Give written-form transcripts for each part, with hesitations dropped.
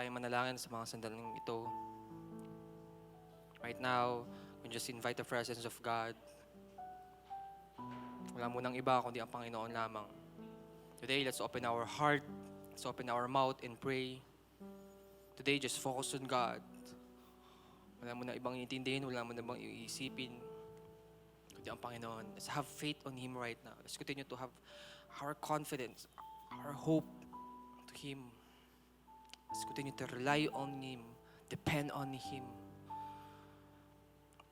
tayong manalangin sa mga sandaling ito. Right now, we just invite the presence of God. Wala munang iba kundi ang Panginoon lamang. Today, let's open our heart, let's open our mouth and pray. Today, just focus on God. Wala mo na ibang iintindihin, wala mo na ibang iisipin, kundi ang Panginoon. Let's have faith on Him right now. Let's continue to have our confidence, our hope to Him. Let's continue to rely on Him, depend on Him.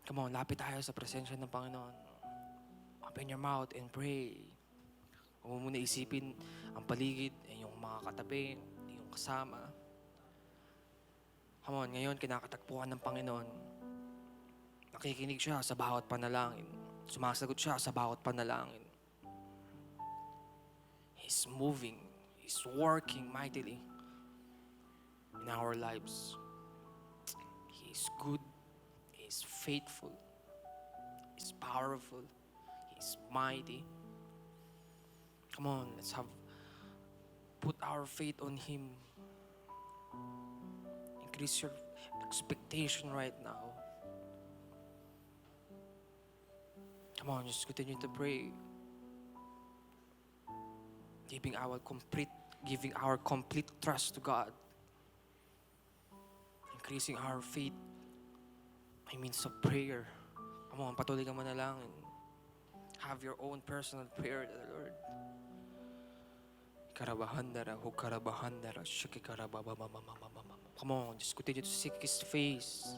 Come on, lapit tayo sa presensya ng Panginoon. Open your mouth and pray. Huwag mo muna isipin ang paligid, yung mga katabi, yung kasama. Come on, ngayon kinakatagpuan ng Panginoon. Nakikinig siya sa bawat panalangin. Sumasagot siya sa bawat panalangin. He's moving. He's working mightily in our lives. He is good. He is faithful. He is powerful. He is mighty. Come on, let's put our faith on Him. Increase your expectation right now. Come on, just continue to pray. Giving our complete trust to God. Increasing our faith by means of prayer. Come on, patuloy kang manalangin. Have your own personal prayer to the Lord. Come on, just continue to seek His face.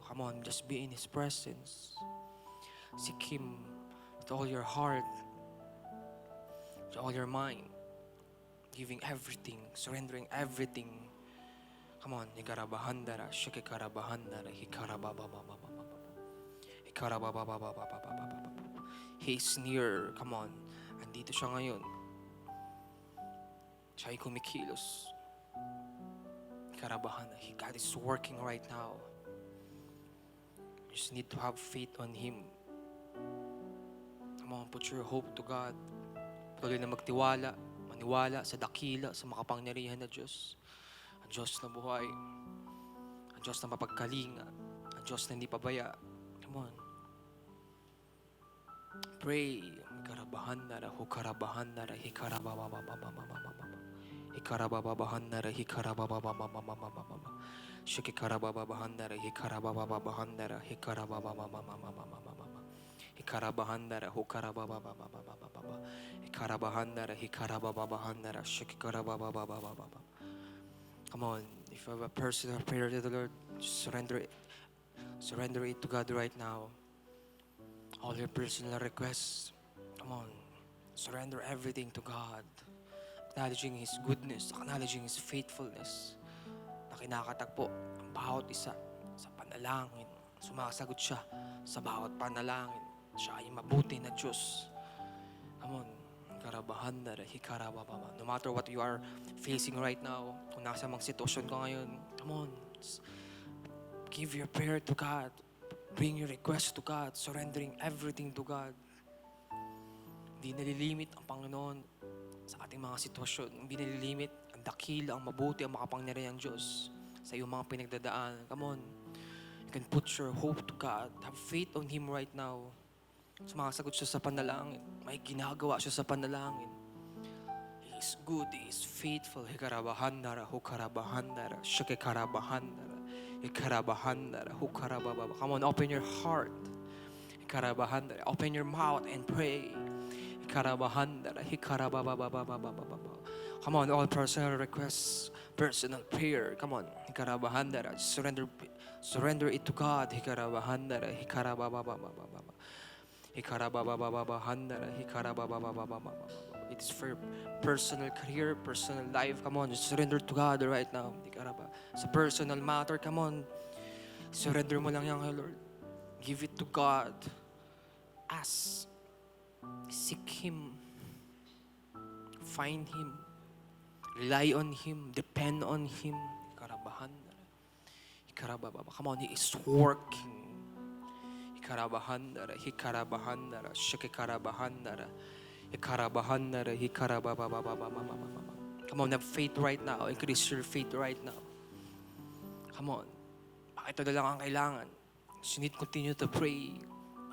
Come on, just be in His presence. Seek Him with all your heart, with all your mind, giving everything, surrendering everything. Come on, He is near. Come on, andito siya ngayon. Siya ay kumikilos. God is working right now. You just need to have faith on Him. Come on, put your hope to God. Patuloy na maniwala sa dakila, sa makapangyarihan na Diyos. Ang Diyos na buhay. Ang Diyos na mapagkalinga. Ang Diyos na hindi pabaya. Come on. Pray. Come on, if you have a personal prayer to the Lord, just surrender it to God right now. All your personal requests, come on, surrender everything to God. Acknowledging His goodness, acknowledging His faithfulness, na kinakatagpo ang bawat isa sa panalangin. Sumasagot siya sa bawat panalangin. Siya ay mabuti na Diyos. Come on. No matter what you are facing right now, kung nasa mang sitwasyon ka ngayon, come on. Give your prayer to God. Bring your request to God. Surrendering everything to God. Hindi nalilimit ang Panginoon sa ating mga sitwasyon. Hindi nalilimit ang dakila, ang mabuti, ang makapangyarihang Diyos sa iyong mga pinagdadaan. Come on. You can put your hope to God. Have faith on Him right now. Sumasagot siya sa panalangin. May ginagawa siya sa panalangin. He is good. He is faithful. Come on, open your heart. Open your mouth and pray. Come on, all personal requests, personal prayer. Come on. Surrender it to God. It's for personal career, personal life. Come on, just surrender to God right now. Sa personal matter, come on. Surrender mo lang yan kay Lord. Give it to God. Ask. Seek Him. Find Him. Rely on Him. Depend on Him. Come on, He is working. Ikarabahandara, hikarababababababababa. Come on, have faith right now. Increase your faith right now. Come on. Ito na lang ang kailangan. You need to continue to pray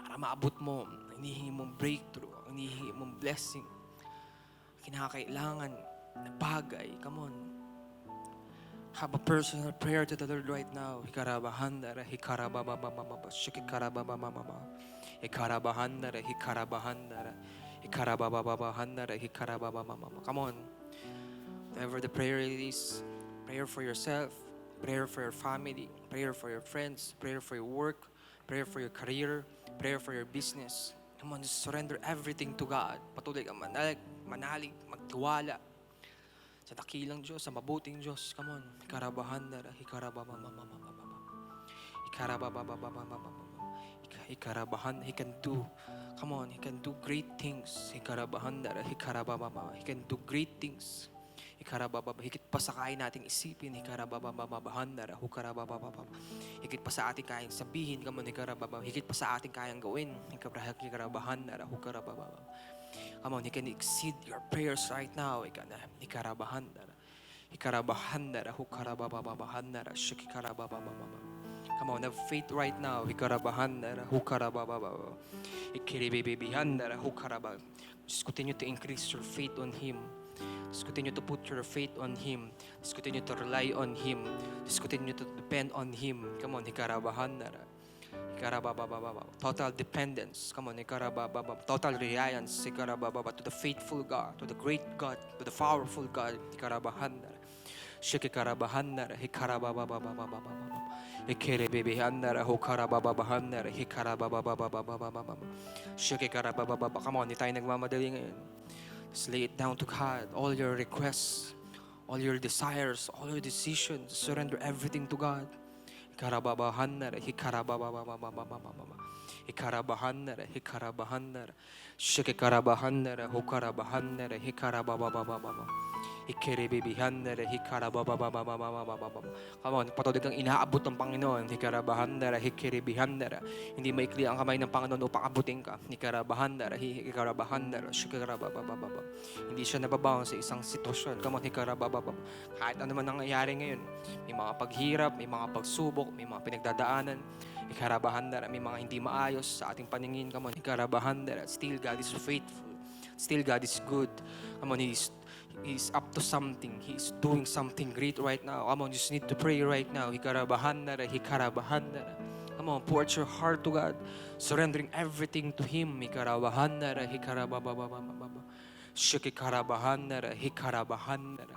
para maabot mo ang hinihingi mong breakthrough, ang hinihingi mong blessing. Kinakailangan na bagay. Come on. Have a personal prayer to the Lord right now. Hikarabahandara, hikarabababababa, shikikarabababababa. Hikarabahandara, hikarabahandara. Hikarabababahandara, hikarabababababa. Come on. Whatever the prayer is, prayer for yourself, prayer for your family, prayer for your friends, prayer for your work, prayer for your career, prayer for your business. Come on, just surrender everything to God. Patuloy kang manalig, magtiwala sa dakilang Diyos, sa mabuting Diyos. Come on. Hikarabahandara, hikarababababababa. Hikarababababababa. Hikarabahan, He can do. Come on, He can do great things. Hikarabahandara, hikarabababa. He can do great things. Hikarabababa. Higit pa sa kaya nating isipin. Hikarabababahandara, hukarababababa. Higit pa sa ating kayang sabihin. Come on, hikarabababa. Higit pa sa ating kayang gawin. Hikarabahandara, hukarabababa. Come on, He can exceed your prayers right now. Hikarabahandara. Hikarabahandara, hukarabababahandara, shikikarababababa. Come on, have faith right now. Hikarabahandara, hukarabababa. Ikiribibihandara, hukarabab. Just continue to increase your faith on Him. Just continue to put your faith on Him. Just continue to rely on Him. Just continue to depend on Him. Come on, hikarabahandara. Hikarababababa. Total dependence. Come on, hikarabababa. Total reliance, hikarabababa, to the faithful God, to the great God, to the powerful God. Hikarabahandara. Shikikarabahandara. Hikarababababababa. Ikiribibihandara. Hukarabababahandara. Hikarababababababa. Shikikarabababa. Come on, hindi tayo nagmamadali ngayon. Just lay it down to God. All your requests, all your desires, all your decisions. Surrender everything to God. Hikarababahandara, hikarababababababababa. Hikarabahandara, hikarabahandara. Shikikarabahandara, hukarabahandara, hikarababababababa. Ikiribibihandara, hikarababababababababa. Come on, patuloy kang inaabot ng Panginoon. Hikarabahandara, hikiribihandara. Hindi maikli ang kamay ng Panginoon upang abutin ka. Hikarabahandara, hikarabahandara, shikarabababababa. Hindi siya nababaon sa isang sitwasyon. Come on, hikarababababa. Kahit ano man nangyayari ngayon, may mga paghirap, may mga pagsubok, may mga pinagdadaanan. Hikarabahandara, may mga hindi maayos sa ating paningin. Come on, hikarabahandara. Still God is faithful. Still God is good. Come on, He's up to something. He's doing something great right now. Come on, you just need to pray right now. Hikarabahandara, hikarabahandara. Come on, pour out your heart to God. Surrendering everything to Him. Hikarabahandara, hikarababababababa. Shikikarabahandara, hikarabahandara.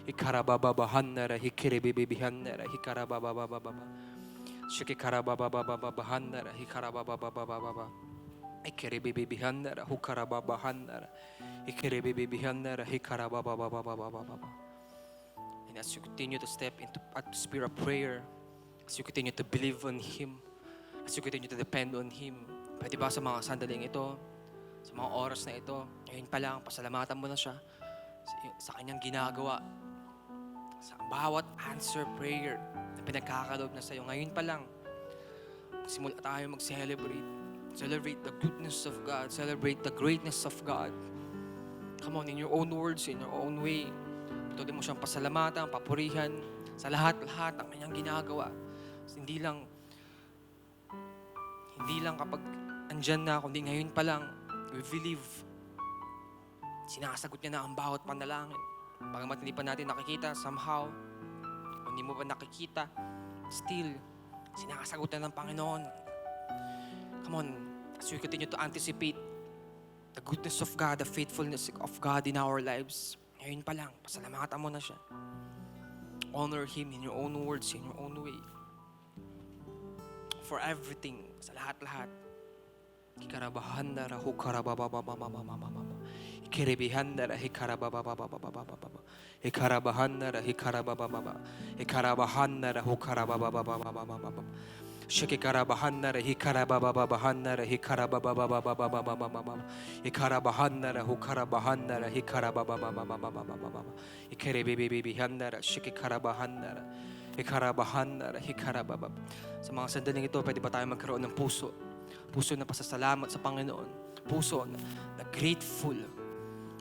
Hikarabababahandara, hikiribibihandara, hikarabababababa. Shikikarababababahandara, hikarabababababa. Ikiribibihandara, hukarababahandara. Ikiribibihandara, hikarababababababa. And as you continue to step into atmosphere of prayer, as you continue to believe on Him, as you continue to depend on Him, pwede ba sa mga sandaling ito, sa mga oras na ito, ngayon pa lang, pasalamatan mo na siya sa kanyang ginagawa, sa bawat answer prayer na pinagkakaloob na sa'yo. Ngayon pa lang, simula tayo mag-celebrate. Celebrate the goodness of God. Celebrate the greatness of God. Come on, in your own words, in your own way. Patuloy mo siyang pasalamatan, papurihan sa lahat-lahat ng kanyang ginagawa. Hindi lang kapag andyan na, kundi ngayon pa lang, we believe, sinasagot niya na ang bawat panalangin. Bagamat hindi pa natin nakikita, somehow, kung hindi mo pa nakikita, still, sinasagot na ng Panginoon. Come on, as we continue to anticipate the goodness of God, the faithfulness of God in our lives, ngayon pa lang, pasalamatan mo na siya. Honor Him in your own words, in your own way. For everything, sa lahat-lahat. Hikarabahandara, hukarababababababababa. Ikiribihandara, hikarabababababababa. Hikarabahandara, hikarababababa. Hikarabahandara, hukarabababababababa. Shikikarabahandara, hikarabababahandara, hikarababababababababa. Hikarabahandara, hukarabahandara, hikarabababababababa. Ikiribibibihandara, shikikarabahandara. Hikarabahandara, hikarababab. Sa mga sandaling ito, pwede ba tayo magkaroon ng puso? Puso na pasasalamat sa Panginoon. Puso na grateful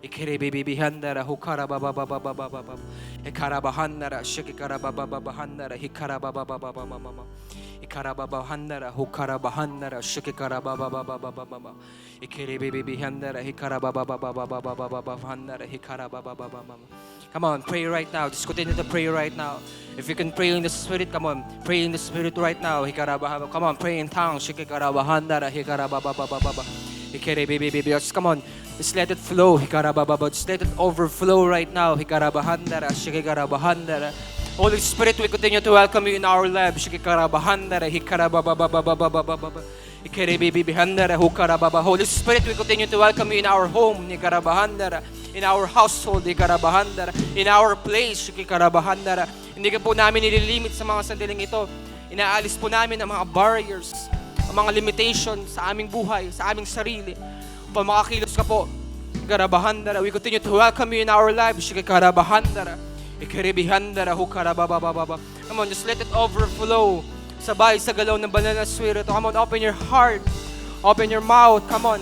Ikiribibihandara hukarabababababababa. Ikarabahandara shikikarabababahandara hikarababababababa. Ikarababahandara hukarabahandara shikikarababababababa. Ikiribibihandara hikarababababababababababababababababa hikarababababababa. Come on, pray right now. Just continue to pray right now. If you can pray in the Spirit, come on. Pray in the Spirit right now. Come on, pray in tongues. Shikikarabahandara hikarababababababa. Just come on. Just let it flow. Just let it overflow right now. Holy Spirit, we continue to welcome you in our lab. Holy Spirit, we continue to welcome you in our home. In our household. In our place. Hindi ka po namin nililimit sa mga sandaling ito. Inaalis po namin ang mga barriers, ang mga limitations sa aming buhay, sa aming sarili. Upang makakilos ka po. We continue to welcome you in our lives. Come on, just let it overflow. Sabay sa galaw ng banal na Espiritu. Come on, open your heart. Open your mouth. Come on.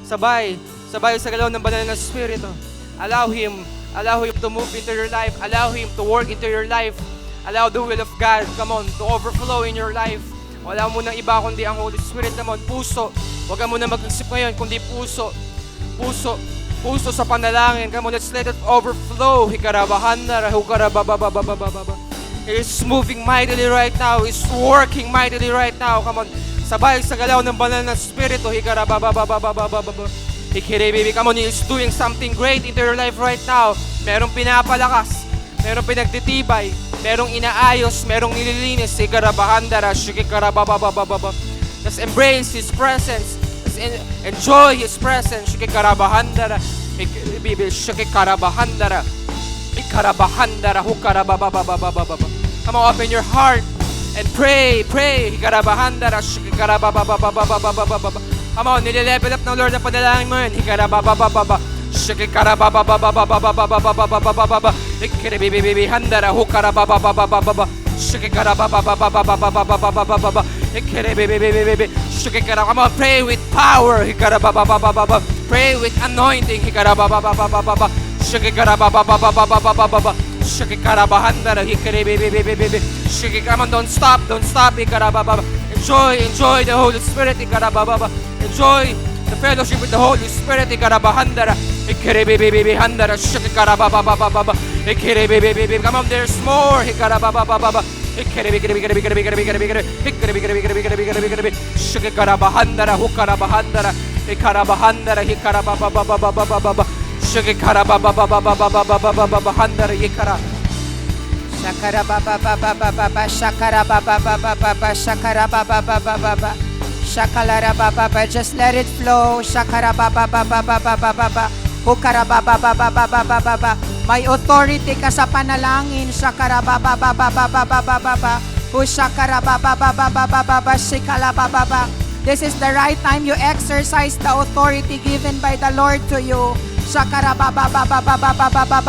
Sabay sa galaw ng banal na Espiritu. Allow Him to move into your life. Allow Him to work into your life. Allow the will of God, come on, to overflow in your life. Wala mo nang iba kundi ang Holy Spirit, come on, puso. Huwag ka muna mag-isip ngayon, kundi puso. Puso sa panalangin. Come on, let's let it overflow. He's moving mightily right now. He's working mightily right now. Come on, sabay sa galaw ng banal na Espiritu. Come on, He's doing something great into your life right now. Merong pinapalakas, merong pinagtitibay, merong inaayos, merong nililinis. Let's embrace His presence. Let's enjoy His presence. Come on, open your heart and pray. Come on, nile-level up ng Lord ang panalangin mo yun. Come on, pray with power. Pray with anointing. Come on, don't stop. Enjoy the Holy Spirit. Enjoy the fellowship with the Holy Spirit. Come on, there's more. Shakalara baba baba, just let it flow. Shakara baba baba baba baba. Hukara baba baba baba baba. May authority ka sa panalangin. Shakara baba baba baba baba. Hushakara baba baba baba. Shikala baba. This is the right time you exercise the authority given by the Lord to you. Shakara baba baba baba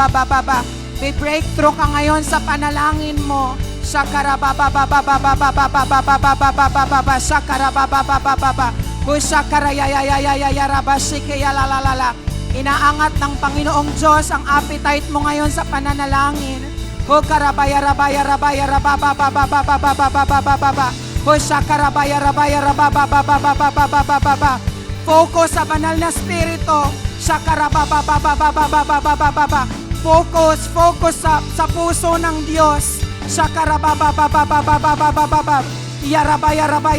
baba. May breakthrough ka ngayon sa panalangin mo. Shakara baba baba baba baba. Shakara baba baba. Hushakara ya raba shike ya la. Inaangat ng Panginoong Diyos ang appetite mo ngayon sa pananalangin. Hukarabaya raba baba. Hushakarabaya raba. Focus sa banal na spirito. Shakarababa baba. Focus sa puso ng Diyos. Shakarababa baba. Yarabaya raba.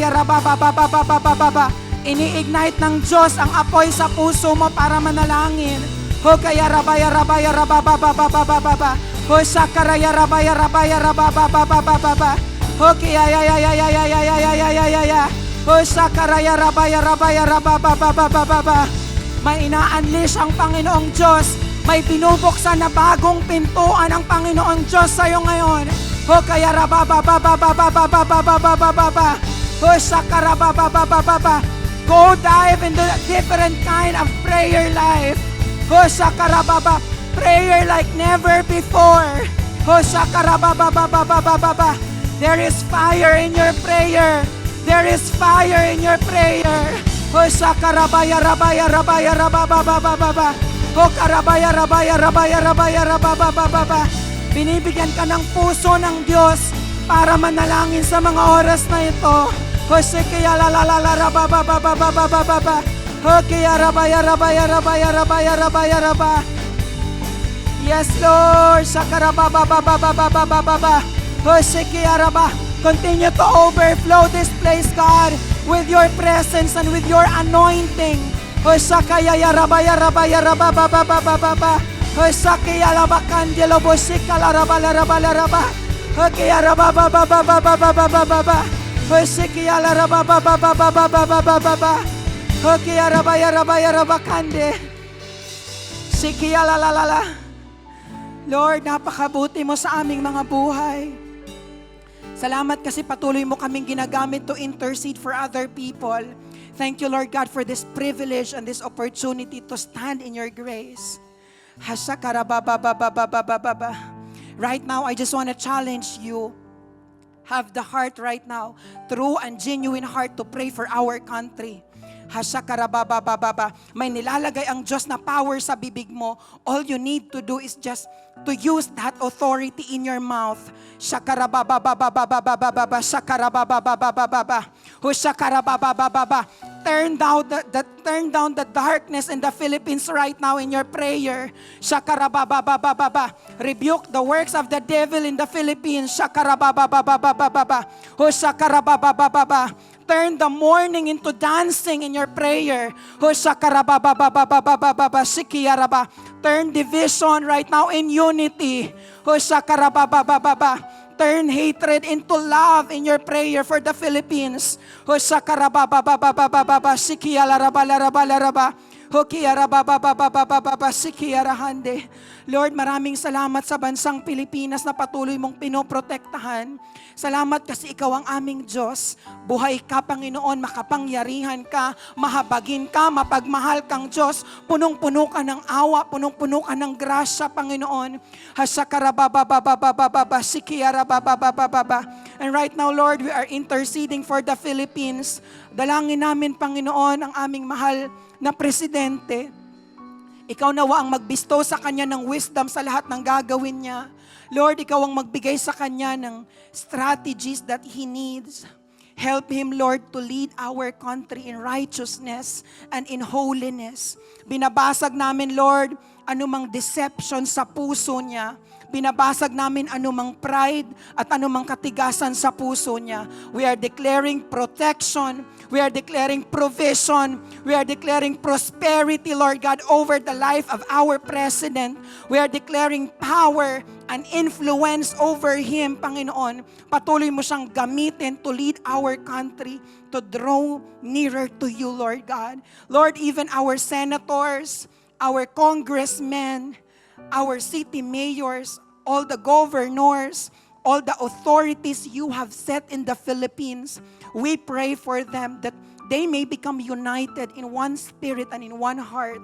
Ini-ignite ng Diyos ang apoy sa puso mo para manalangin. Hukaya rabaya baba. Hushakaraya rabaya baba. Hukaya ya. Hushakaraya rabaya baba. May ina-unleash ang Panginoong Diyos. May binubuksan na bagong pintuan ang Panginoong Diyos sa iyo ngayon. Hukaya rababa baba. Hushakara baba. Go dive into a different kind of prayer life. Hushakara baba. Prayer like never before. Hushakara baba. There is fire in your prayer. There is fire in your prayer. Hushakara rabaya baba. Hukarabaya rabaya. Binibigyan ka ng puso ng Diyos para manalangin sa mga oras na ito. Hoshikaya la baba. Hokiya rabaya. Yes, Lord. Shakaraba baba. Hoshikaya raba. Continue to overflow this place, God, with your presence and with your anointing. Hoshakaya rabaya baba. Hoshakaya labakandelo boshika la raba. Hokiya rababa. Hoshikaya la rababa. Hokiya rabaya kande. Shikiya la. Lord, napakabuti mo sa aming mga buhay. Salamat kasi patuloy mo kaming ginagamit to intercede for other people. Thank you, Lord God, for this privilege and this opportunity to stand in your grace. Right now, I just want to challenge you. Have the heart right now, true and genuine heart to pray for our country. May nilalagay ang Diyos na power sa bibig mo. All you need to do is just to use that authority in your mouth. Turn down the darkness in the Philippines right now in your prayer. Rebuke the works of the devil in the Philippines. Turn the mourning into dancing in your prayer. Turn division right now in unity. Turn hatred into love in your prayer for the Philippines. Lord, maraming salamat sa bansang Pilipinas na patuloy mong pinoprotektahan. Salamat kasi ikaw ang aming Diyos. Buhay ka, Panginoon, makapangyarihan ka, mahabagin ka, mapagmahal kang Diyos. Punong-puno ka ng awa, punong-puno ka ng grasya, Panginoon. And right now, Lord, we are interceding for the Philippines. Dalangin namin, Panginoon, ang aming mahal na presidente. Ikaw nawa ang magbisto sa kanya ng wisdom sa lahat ng gagawin niya. Lord, ikaw ang magbigay sa kanya ng strategies that he needs. Help him, Lord, to lead our country in righteousness and in holiness. Binabasag namin, Lord, anumang deception sa puso niya. Binabasag namin anumang pride at anumang katigasan sa puso niya. We are declaring protection. We are declaring provision. We are declaring prosperity, Lord God, over the life of our president. We are declaring power an influence over him, Panginoon. Patuloy mo siyang gamitin to lead our country to draw nearer to you, Lord God. Lord, even our senators, our congressmen, our city mayors, all the governors, all the authorities you have set in the Philippines, we pray for them that they may become united in one spirit and in one heart.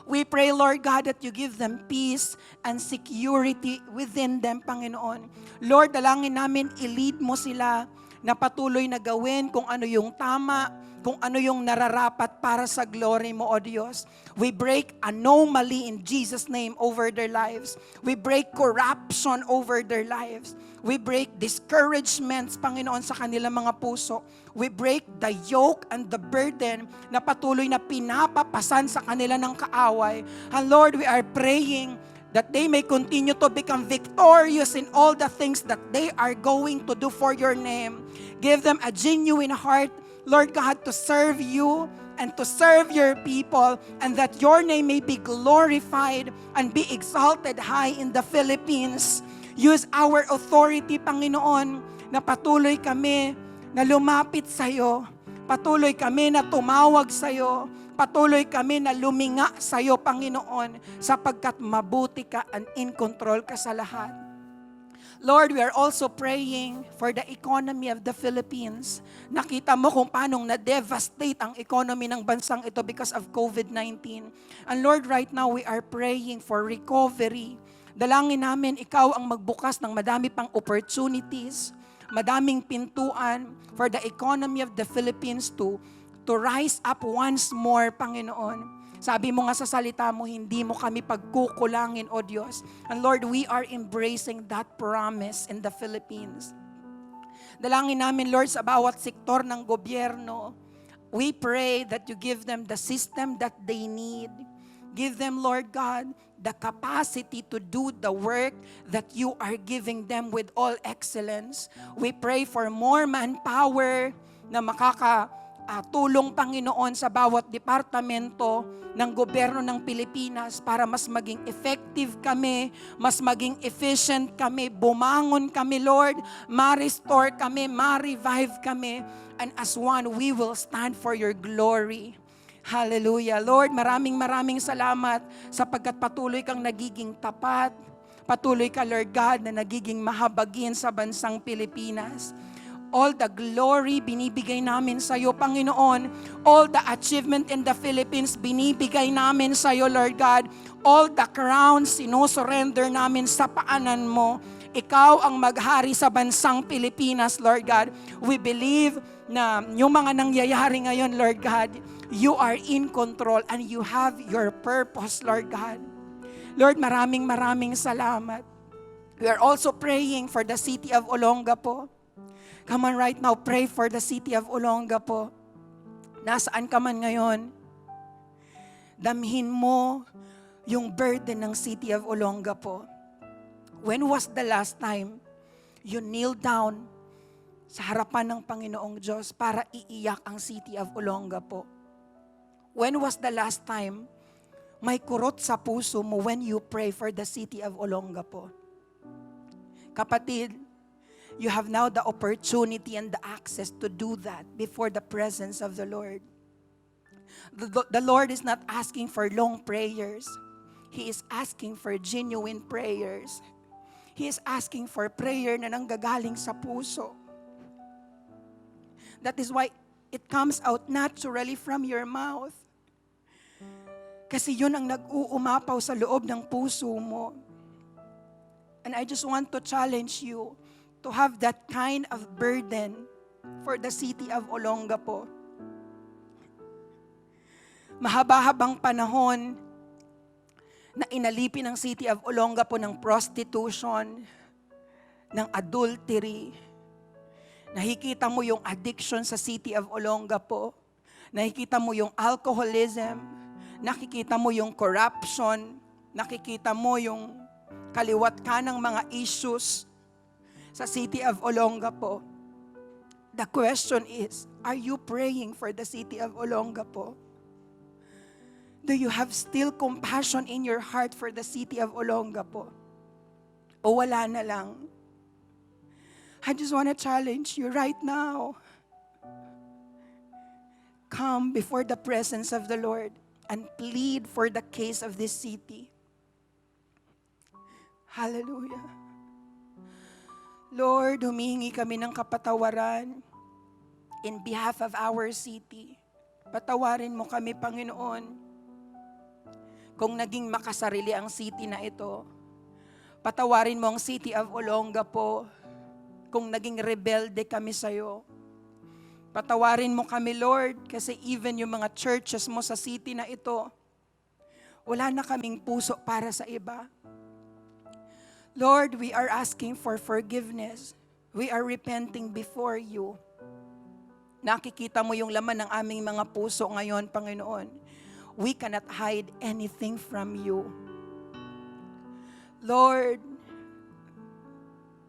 We pray, Lord God, that you give them peace and security within them, Panginoon. Lord, dalangin namin, i-lead mo sila na patuloy na gawin kung ano yung tama, kung ano yung nararapat para sa glory mo, O Diyos. We break anomaly in Jesus' name over their lives. We break corruption over their lives. We break discouragements, Panginoon, sa kanilang mga puso. We break the yoke and the burden na patuloy na pinapapasan sa kanila ng kaaway. And Lord, we are praying that they may continue to become victorious in all the things that they are going to do for your name. Give them a genuine heart, Lord God, to serve you and to serve your people, and that your name may be glorified and be exalted high in the Philippines. Use our authority, Panginoon, na patuloy kami na lumapit sa iyo. Patuloy kami na tumawag sa iyo. Patuloy kami na luminga sa iyo, Panginoon, sapagkat mabuti ka and in control ka sa lahat. Lord, we are also praying for the economy of the Philippines. Nakita mo kung paano na-devastate ang economy ng bansang ito because of COVID-19. And Lord, right now we are praying for recovery. Dalangin namin, ikaw ang magbukas ng madami pang opportunities, madaming pintuan for the economy of the Philippines to rise up once more, Panginoon. Sabi mo nga sa salita mo, hindi mo kami pagkukulangin, O Diyos. And Lord, we are embracing that promise in the Philippines. Dalangin namin, Lord, sa bawat sektor ng gobyerno, we pray that you give them the system that they need. Give them, Lord God, the capacity to do the work that you are giving them with all excellence. We pray for more manpower na makakatulong, Panginoon, sa bawat departamento ng gobyerno ng Pilipinas para mas maging effective kami, mas maging efficient kami, bumangon kami, Lord, ma-restore kami, ma-revive kami, and as one, we will stand for your glory. Hallelujah. Lord, maraming salamat sapagkat patuloy kang nagiging tapat. Patuloy ka, Lord God, na nagiging mahabagin sa bansang Pilipinas. All the glory binibigay namin sa iyo, Panginoon. All the achievement in the Philippines binibigay namin sa iyo, Lord God. All the crowns sinusurrender namin sa paanan mo. Ikaw ang maghari sa bansang Pilipinas, Lord God. We believe na yung mga nangyayari ngayon, Lord God, you are in control and you have your purpose, Lord God. Lord, maraming salamat. We are also praying for the city of Olongapo. Come on right now, pray for the city of Olongapo. Nasaan ka man ngayon, damhin mo yung burden ng city of Olongapo. When was the last time you kneel down sa harapan ng Panginoong Diyos para iiyak ang city of Olongapo? When was the last time may kurot sa puso mo when you pray for the city of Olongapo? Kapatid, you have now the opportunity and the access to do that before the presence of the Lord. The Lord is not asking for long prayers. He is asking for genuine prayers. He is asking for prayer na nanggagaling sa puso. That is why it comes out naturally from your mouth. Kasi yun ang nag-uumapaw sa loob ng puso mo. And I just want to challenge you to have that kind of burden for the city of Olongapo. Mahaba-habang panahon na inalipin ang city of Olongapo ng prostitution, ng adultery. Nakikita mo yung addiction sa city of Olongapo. Nakikita mo yung alcoholism. Nakikita mo yung corruption. Nakikita mo yung kaliwat kanang mga issues sa city of Olongapo. The question is, are you praying for the city of Olongapo? Do you have still compassion in your heart for the city of Olongapo? o wala na lang. I just want to challenge you right now. Come before the presence of the Lord and plead for the case of this city. Hallelujah. Lord, humihingi kami ng kapatawaran in behalf of our city. Patawarin mo kami, Panginoon, kung naging makasarili ang city na ito. Patawarin mo ang city of Olongapo kung naging rebelde kami sa'yo. Patawarin mo kami, Lord, kasi even yung mga churches mo sa city na ito, wala na kaming puso para sa iba. Lord, we are asking for forgiveness. We are repenting before you. Nakikita mo yung laman ng aming mga puso ngayon, Panginoon. We cannot hide anything from you. Lord,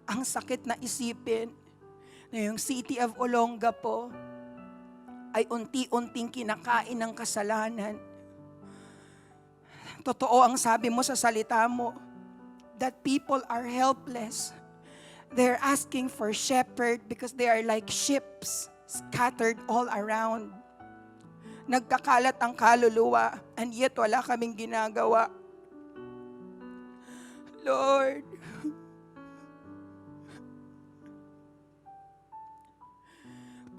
ang sakit na isipin na yung city of Olongapo ay unti-unting kinakain ng kasalanan. Totoo ang sabi mo sa salita mo, that people are helpless. They're asking for shepherd because they are like sheep scattered all around. Nagkakalat ang kaluluwa, and yet wala kaming ginagawa. Lord,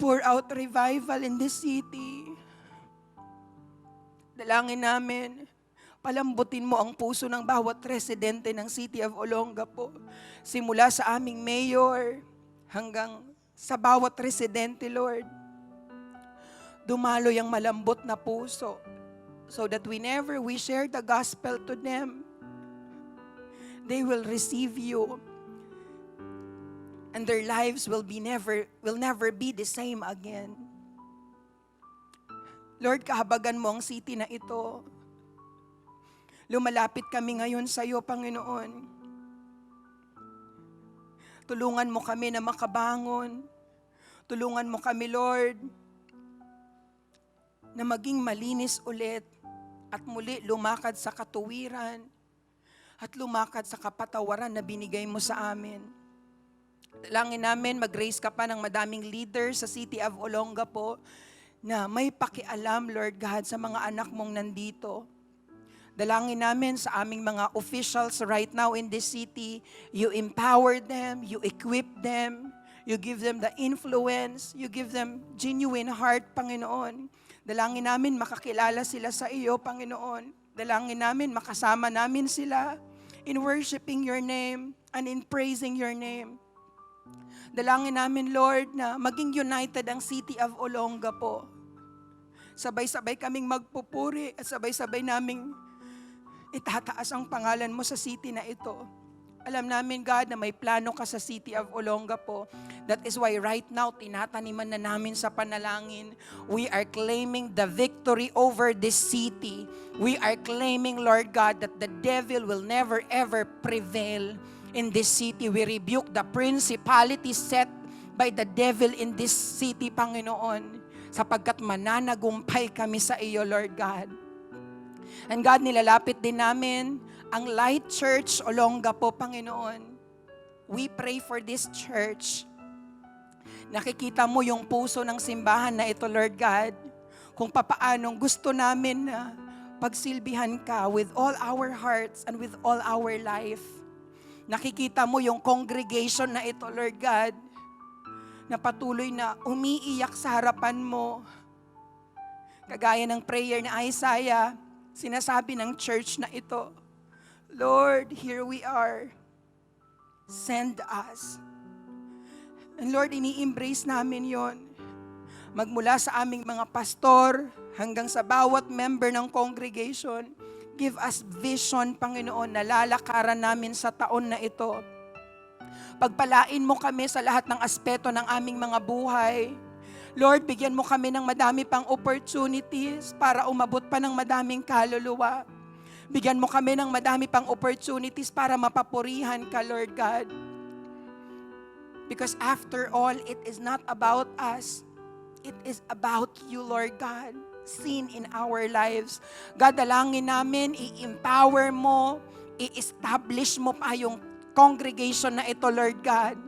pour out revival in this city. Dalangin namin, palambutin mo ang puso ng bawat residente ng City of Olongapo. Simula sa aming mayor hanggang sa bawat residente, Lord. Dumaloy ang malambot na puso so that whenever we share the gospel to them, they will receive you. And their lives will never be the same again. Lord, kahabagan mo ang city na ito. Lumalapit kami ngayon sa iyo, Panginoon. Tulungan mo kami na makabangon. Tulungan mo kami, Lord, na maging malinis ulit at muli lumakad sa katuwiran at lumakad sa kapatawaran na binigay mo sa amin. Dalangin namin, mag-raise ka pa ng madaming leaders sa City of Olongapo na may pakialam, Lord God, sa mga anak mong nandito. Dalangin namin sa aming mga officials right now in this city, you empower them, you equip them, you give them the influence, you give them genuine heart, Panginoon. Dalangin namin makakilala sila sa iyo, Panginoon. Dalangin namin makasama namin sila in worshiping your name and in praising your name. Dalangin namin, Lord, na maging united ang City of Olongapo. Sabay-sabay kaming magpupuri at sabay-sabay naming itataas ang pangalan mo sa city na ito. Alam namin, God, na may plano ka sa City of Olongapo. That is why right now, tinataniman na namin sa panalangin. We are claiming the victory over this city. We are claiming, Lord God, that the devil will never ever prevail in this city. We rebuke the principality set by the devil in this city, Panginoon, sapagkat mananagumpay kami sa iyo, Lord God. And God, nilalapit din namin ang Light Church Olongapo, Panginoon. We pray for this church. Nakikita mo yung puso ng simbahan na ito, Lord God, kung papaanong gusto namin na pagsilbihan ka with all our hearts and with all our life. Nakikita mo yung congregation na ito, Lord God, na patuloy na umiiyak sa harapan mo. Kagaya ng prayer ni Isaiah, sinasabi ng church na ito, Lord, here we are. Send us. And Lord, ini-embrace namin yon. Magmula sa aming mga pastor hanggang sa bawat member ng congregation, give us vision, Panginoon, na lalakaran namin sa taon na ito. Pagpalain mo kami sa lahat ng aspeto ng aming mga buhay. Lord, bigyan mo kami ng madami pang opportunities para umabot pa ng madaming kaluluwa. Bigyan mo kami ng madami pang opportunities para mapapurihan ka, Lord God. Because after all, it is not about us. It is about you, Lord God, seen in our lives. God, dalangin namin, i-empower mo, i-establish mo pa yung congregation na ito, Lord God.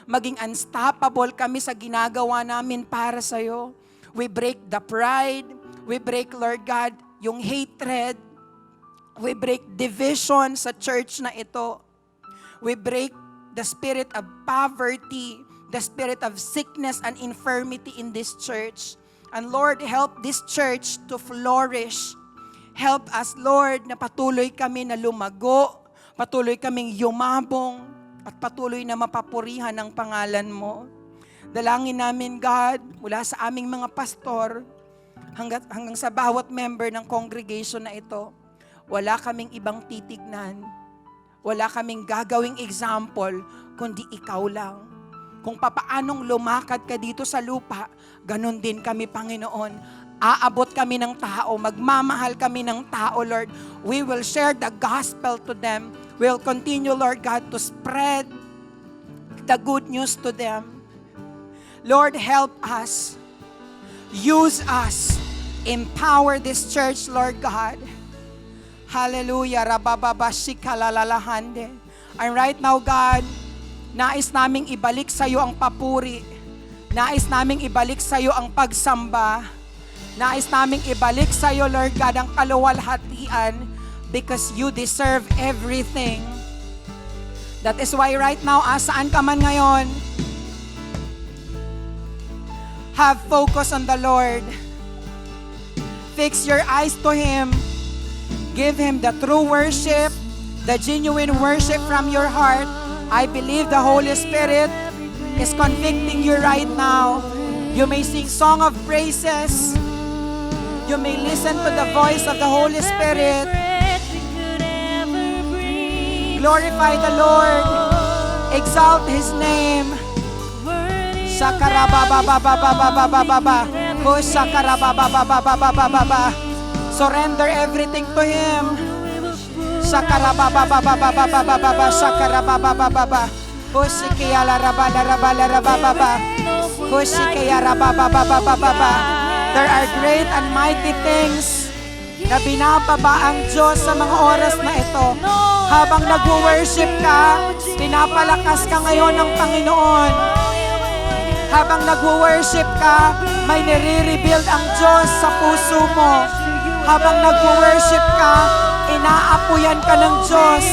Maging unstoppable kami sa ginagawa namin para sa'yo. We break the pride. We break, Lord God, yung hatred. We break division sa church na ito. We break the spirit of poverty, the spirit of sickness and infirmity in this church. And Lord, help this church to flourish. Help us, Lord, na patuloy kami na lumago, patuloy kaming yumabong, at patuloy na mapapurihan ang pangalan mo. Dalangin namin, God, mula sa aming mga pastor, hanggang sa bawat member ng congregation na ito, wala kaming ibang titignan. Wala kaming gagawing example, kundi ikaw lang. Kung papaanong lumakad ka dito sa lupa, ganun din kami, Panginoon. Aabot kami ng tao, magmamahal kami ng tao, Lord. We will share the gospel to them. We'll continue, Lord God, to spread the good news to them. Lord, help us. Use us. Empower this church, Lord God. Hallelujah. Rabababashikalalahande. And right now, God, nais naming ibalik sa iyo ang papuri. Nais naming ibalik sa iyo ang pagsamba. Nais naming ibalik sa iyo, Lord God, ang kaluwalhatian because you deserve everything. That is why right now, saan ka man ngayon, have focus on the Lord. Fix your eyes to Him. Give Him the true worship, the genuine worship from your heart. I believe the Holy Spirit is convicting you right now. You may sing song of praises. You may listen to the voice of the Holy Spirit. Glorify the Lord. Exalt His name. Sakarababababababababa. Oh, sakarabababababababa. Surrender everything to Him. Sakarabababababababa. Sakarabababababa. Oh, sikiyalarabalarababa. Oh, sikiyarababababababa. There are great and mighty things na binababa ang Diyos sa mga oras na ito. Habang nag-worship ka, pinapalakas ka ngayon ng Panginoon. Habang nag-worship ka, may nire-rebuild ang Diyos sa puso mo. Habang nag-worship ka, inaapuyan ka ng Diyos.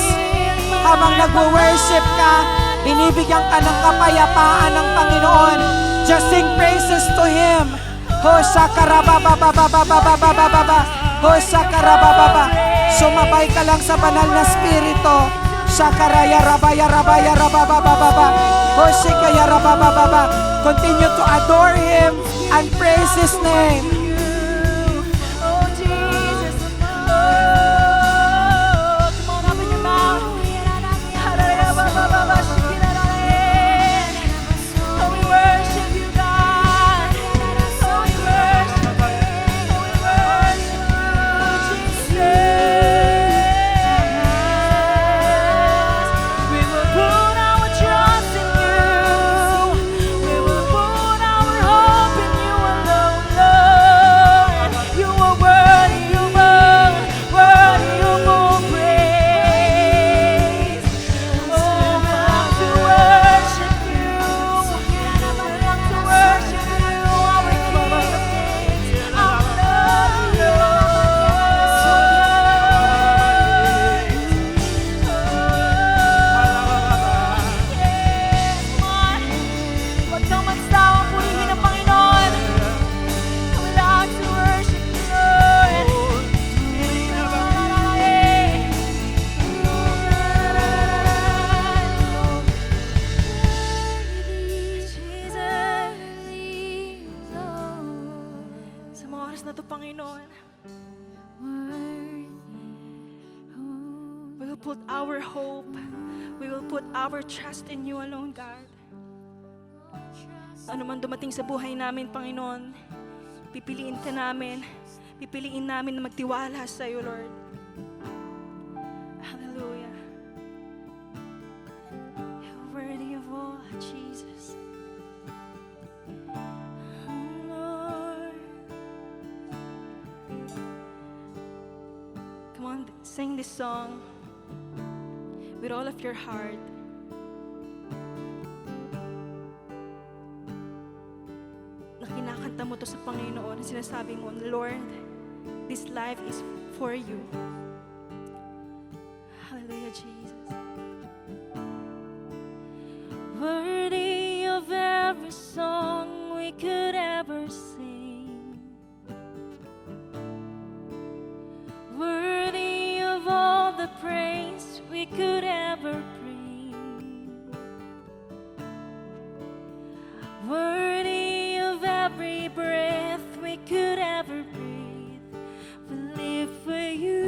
Habang nag-worship ka, binibigyan ka ng kapayapaan ng Panginoon. Just sing praises to Him. Ho sakarabababababababababa. Ho sakarabababa. Sumabay ka lang sa banal na spirito. Sakaraya rabaya rabaya rababababa. Ho sikaya rabababa. Continue to adore Him and praise His name. Oh Jesus, oh, come on, open your mouth. Oh, we worship you, God. Oh, we worship you. Oh, we worship you, Jesus. We will put our trust in you. We will put our hope in you alone, Lord. You are worthy of all, worthy of all praise. Oh, we long to worship you. We long to worship you, our King of Kings, our Lord, Yes, Lord. Huwag kang magsawang purihin ang Panginoon. We long to worship you, Lord. Sa mga oras na to, Panginoon, we will put our hope, we will put our trust in you alone, God. Ano man dumating sa buhay namin, Panginoon, pipiliin namin na magtiwala sa iyo, Lord. Hallelujah. You're worthy of all, Jesus. Oh, Lord. Come on, sing this song with all of your heart. to sa Panginoon, sinasabi mo, Lord, this life is for you. Hallelujah, Jesus. Worthy of every song we could ever sing, worthy of all the praise we could ever bring, worthy of every breath we could ever breathe. We live for you,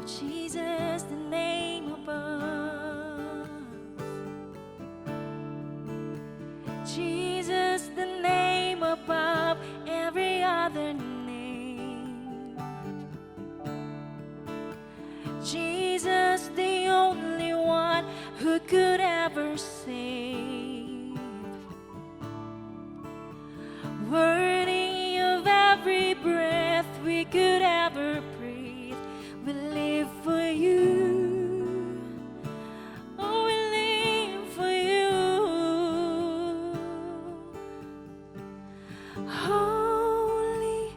Jesus, the name above. Jesus, the name above every other name. Jesus, the only one who could ever save. Worthy of every breath we could ever breathe. We live for you. Oh, we live for you. Holy,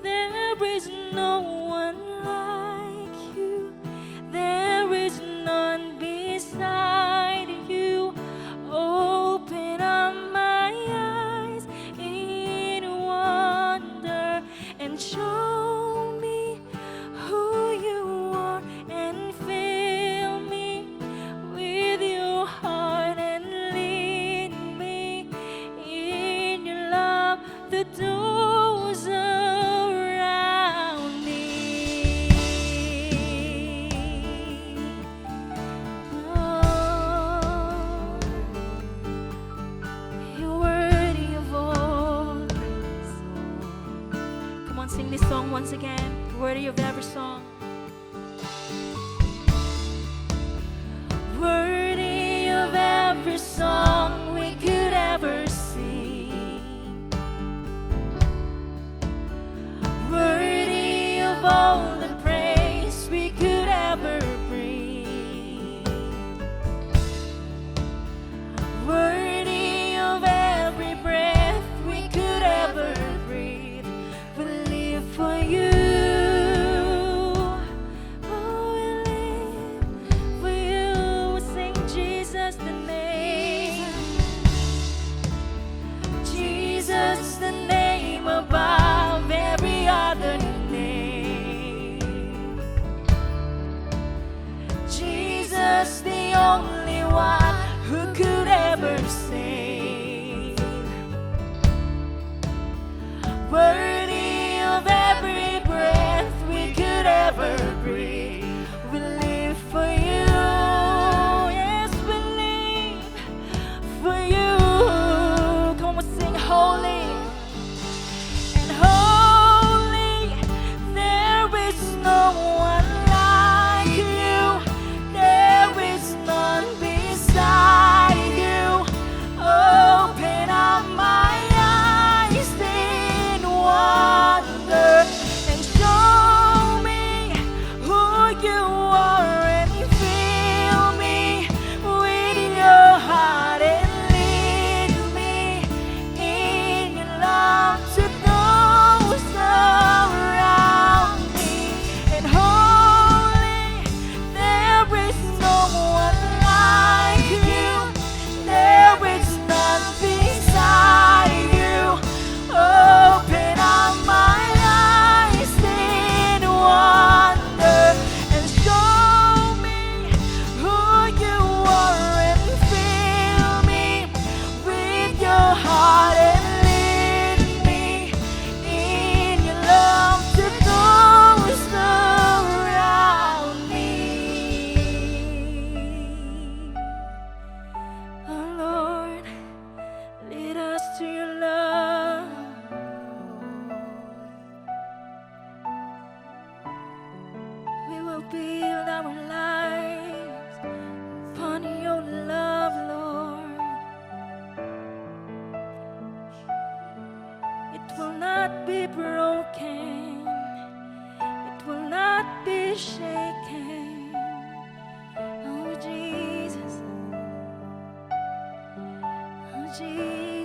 there is no one like you. There is none beside you. Open up my eyes in wonder and show me who you are, and fill me with your heart, and lead me in your love that goes around me. Oh, you're worthy of all praise. Come on, sing this song once again. Worthy of every song. Worthy of every song we could ever sing. Worthy of all the praise we could ever bring. Worthy of every breath we could ever breathe. We live for you. Oh, we live for you. We sing Jesus the name. Jesus the name above every other name. Jesus the only one who could ever save. Worthy of every breath we could ever breathe. We live for you. Yes, we live for you. Come on, sing holy. And holy, there is no one like you. There is none beside you. Open up my eyes in wonder and show me who you are, and fill me with your heart, and lead me in your love to those around me. And holy, there is no one like you. There is none beside you. Open up my eyes in wonder and show me who you are, and fill me with your heart, and lead me in your love to those around me. Oh Lord, lead us to your love. We will build our lives upon your love, Lord. It will not be broken. It will not be shaken. Oh Jesus. Oh Jesus.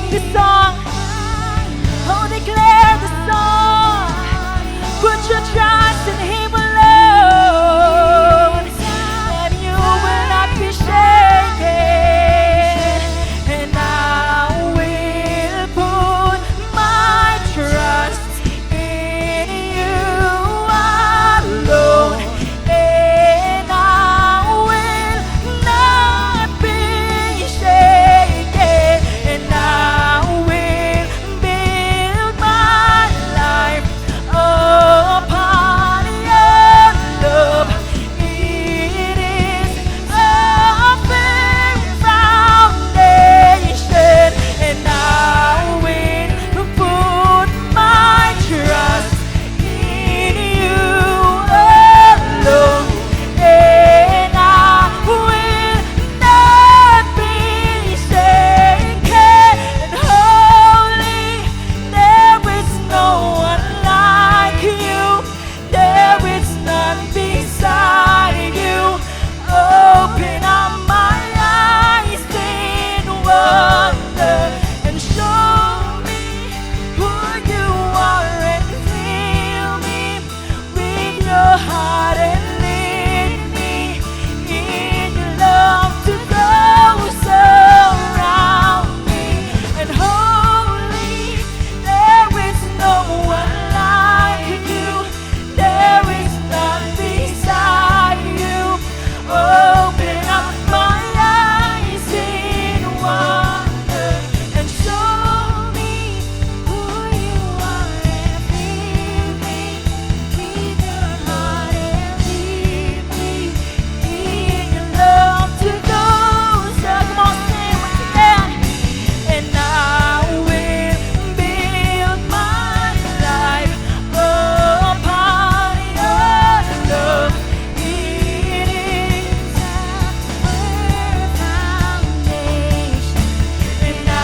sing the song. Oh, declare the song. Put your trust in Him alone, and you will not be shaken. And I will put my trust in you alone, and I will not be shaken. And I will build my life upon your love. It is a firm foundation, and I will put my trust in you alone, and I will not be shaken. And holy, there is no one like you. There is none beside you. Open up my eyes in wonder and show me who you are, and fill me with your heart and lead me in your love to those around me. And holy, there is no one like you. There is none beside you. Open up my eyes in wonder and show me who you are, and fill me with your heart and lead me in your love to those. Come on, sing it once again. And I will build my life upon your love. It is a firm foundation, and I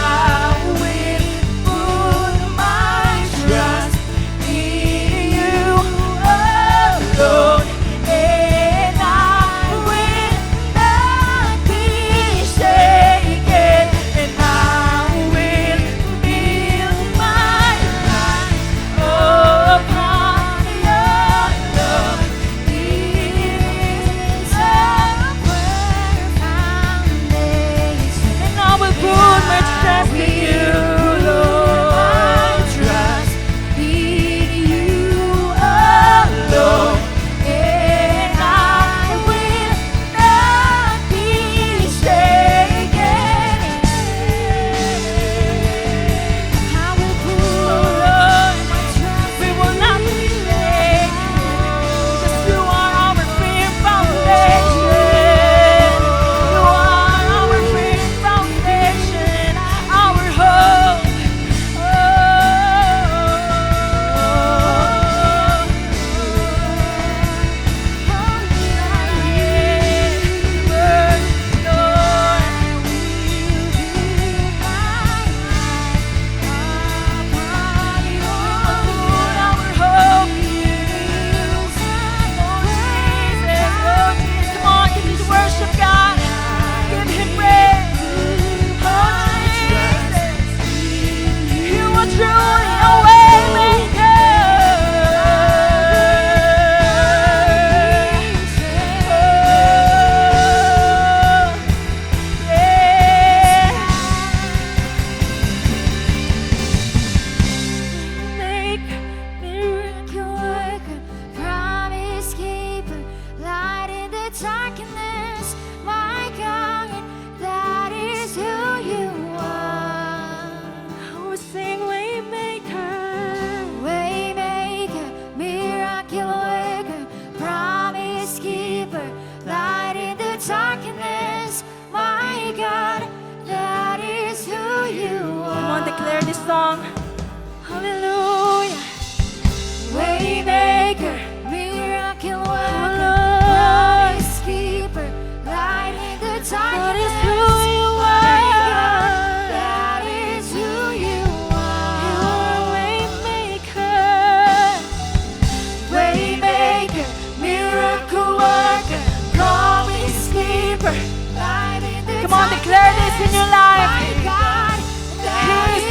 will put my trust in you alone, and I will not be shaken. And I will build my life upon your love. It is a firm foundation, and I will put my trust in you, Lord. Trust in you alone, and I will not be shaken. I will put my trust. We will not be shaken, 'cause you are our firm foundation. You are our firm foundation, our hope. Worship God, give Him praise. Oh Jesus, you are truly a way miracle worker, promise keeper, light in the darkness, my God, that is who you are. Oh, sing waymaker, miracle worker, promise keeper, light in the darkness, my God, that is who you are. Come on, declare this song. Hallelujah. Waymaker, miracle worker, promise keeper, light in the darkness. That is who you are. That is who you are. You are a waymaker, miracle worker, promise keeper, light in the darkness. Come on, declare this in your life. My God, that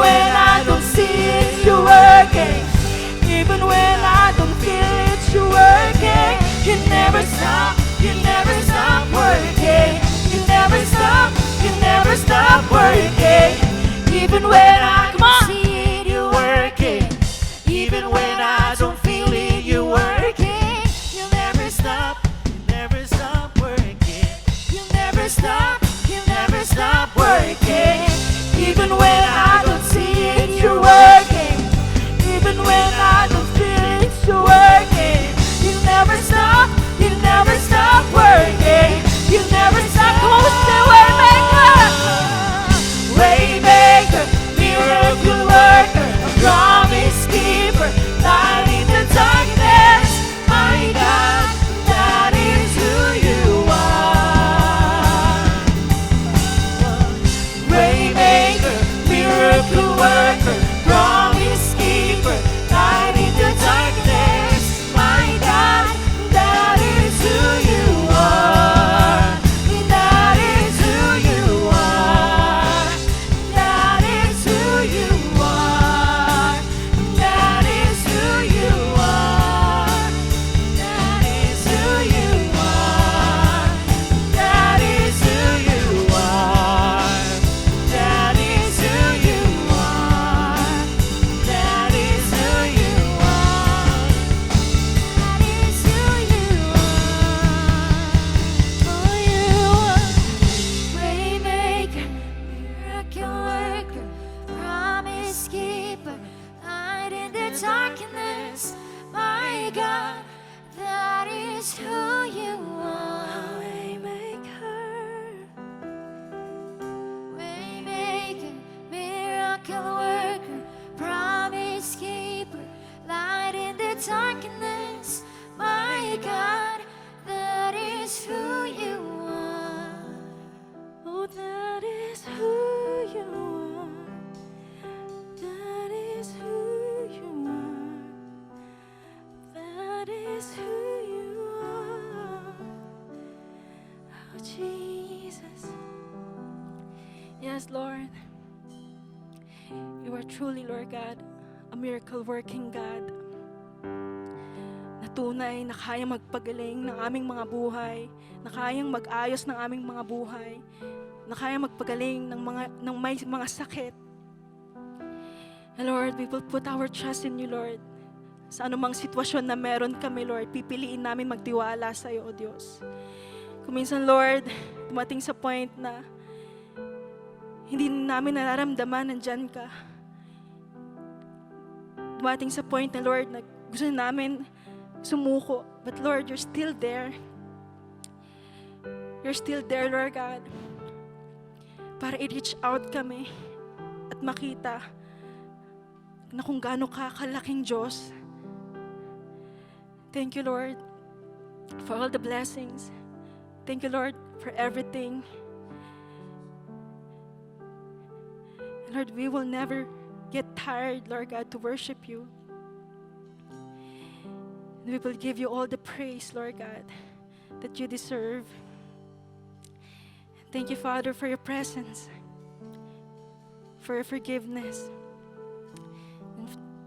when I don't see it, you're working. Even when I don't feel it, you're working. You never stop working. You never stop working. Even when I don't see it, you're working. Even when I don't feel it, you're working. You never stop working. You never stop working. Even when I don't see it, you're working. Even when I don't feel it, you're working. You never stop working. You never stop. Come on, say Waymaker. Waymaker, miracle worker, a promise keeper, light in the darkness. My God, that is who you are. Waymaker, miracle worker, promise keeper, light in the darkness. My God, that is who you are. That is who you are. That is who you are. That is who you are. That is who you are. That is who you are. That is who you are. That is who you are. That is who you are. Oh, you are Waymaker, miracle worker, promise keeper, light in the darkness. My God, that is who you are. Waymaker, miracle worker, promise keeper, light in the darkness. My God, that is who you are. Oh, that is who you are. That is who you are. That is who you are. Oh, Jesus. Yes, Lord. You are truly, Lord God, a miracle-working God. Na tunay na kayang magpagaling ng aming mga buhay, na kayang mag-ayos ng aming mga buhay, na kayang magpagaling ng may mga sakit. And Lord, we will put our trust in you, Lord. Sa anumang sitwasyon na meron kami, Lord, pipiliin namin magtiwala sa iyo, O Diyos. Kung minsan, Lord, dumating sa point na hindi namin nararamdaman nandyan ka. Dumating sa point na, Lord, na gusto namin sumuko. But Lord, you're still there. You're still there, Lord God. Para i-reach out kami at makita na kung gaano ka kalaking Diyos. Thank you, Lord, for all the blessings. Thank you, Lord, for everything. Lord, we will never get tired, Lord God, to worship you. And we will give you all the praise, Lord God, that you deserve. Thank you, Father, for your presence, for your forgiveness,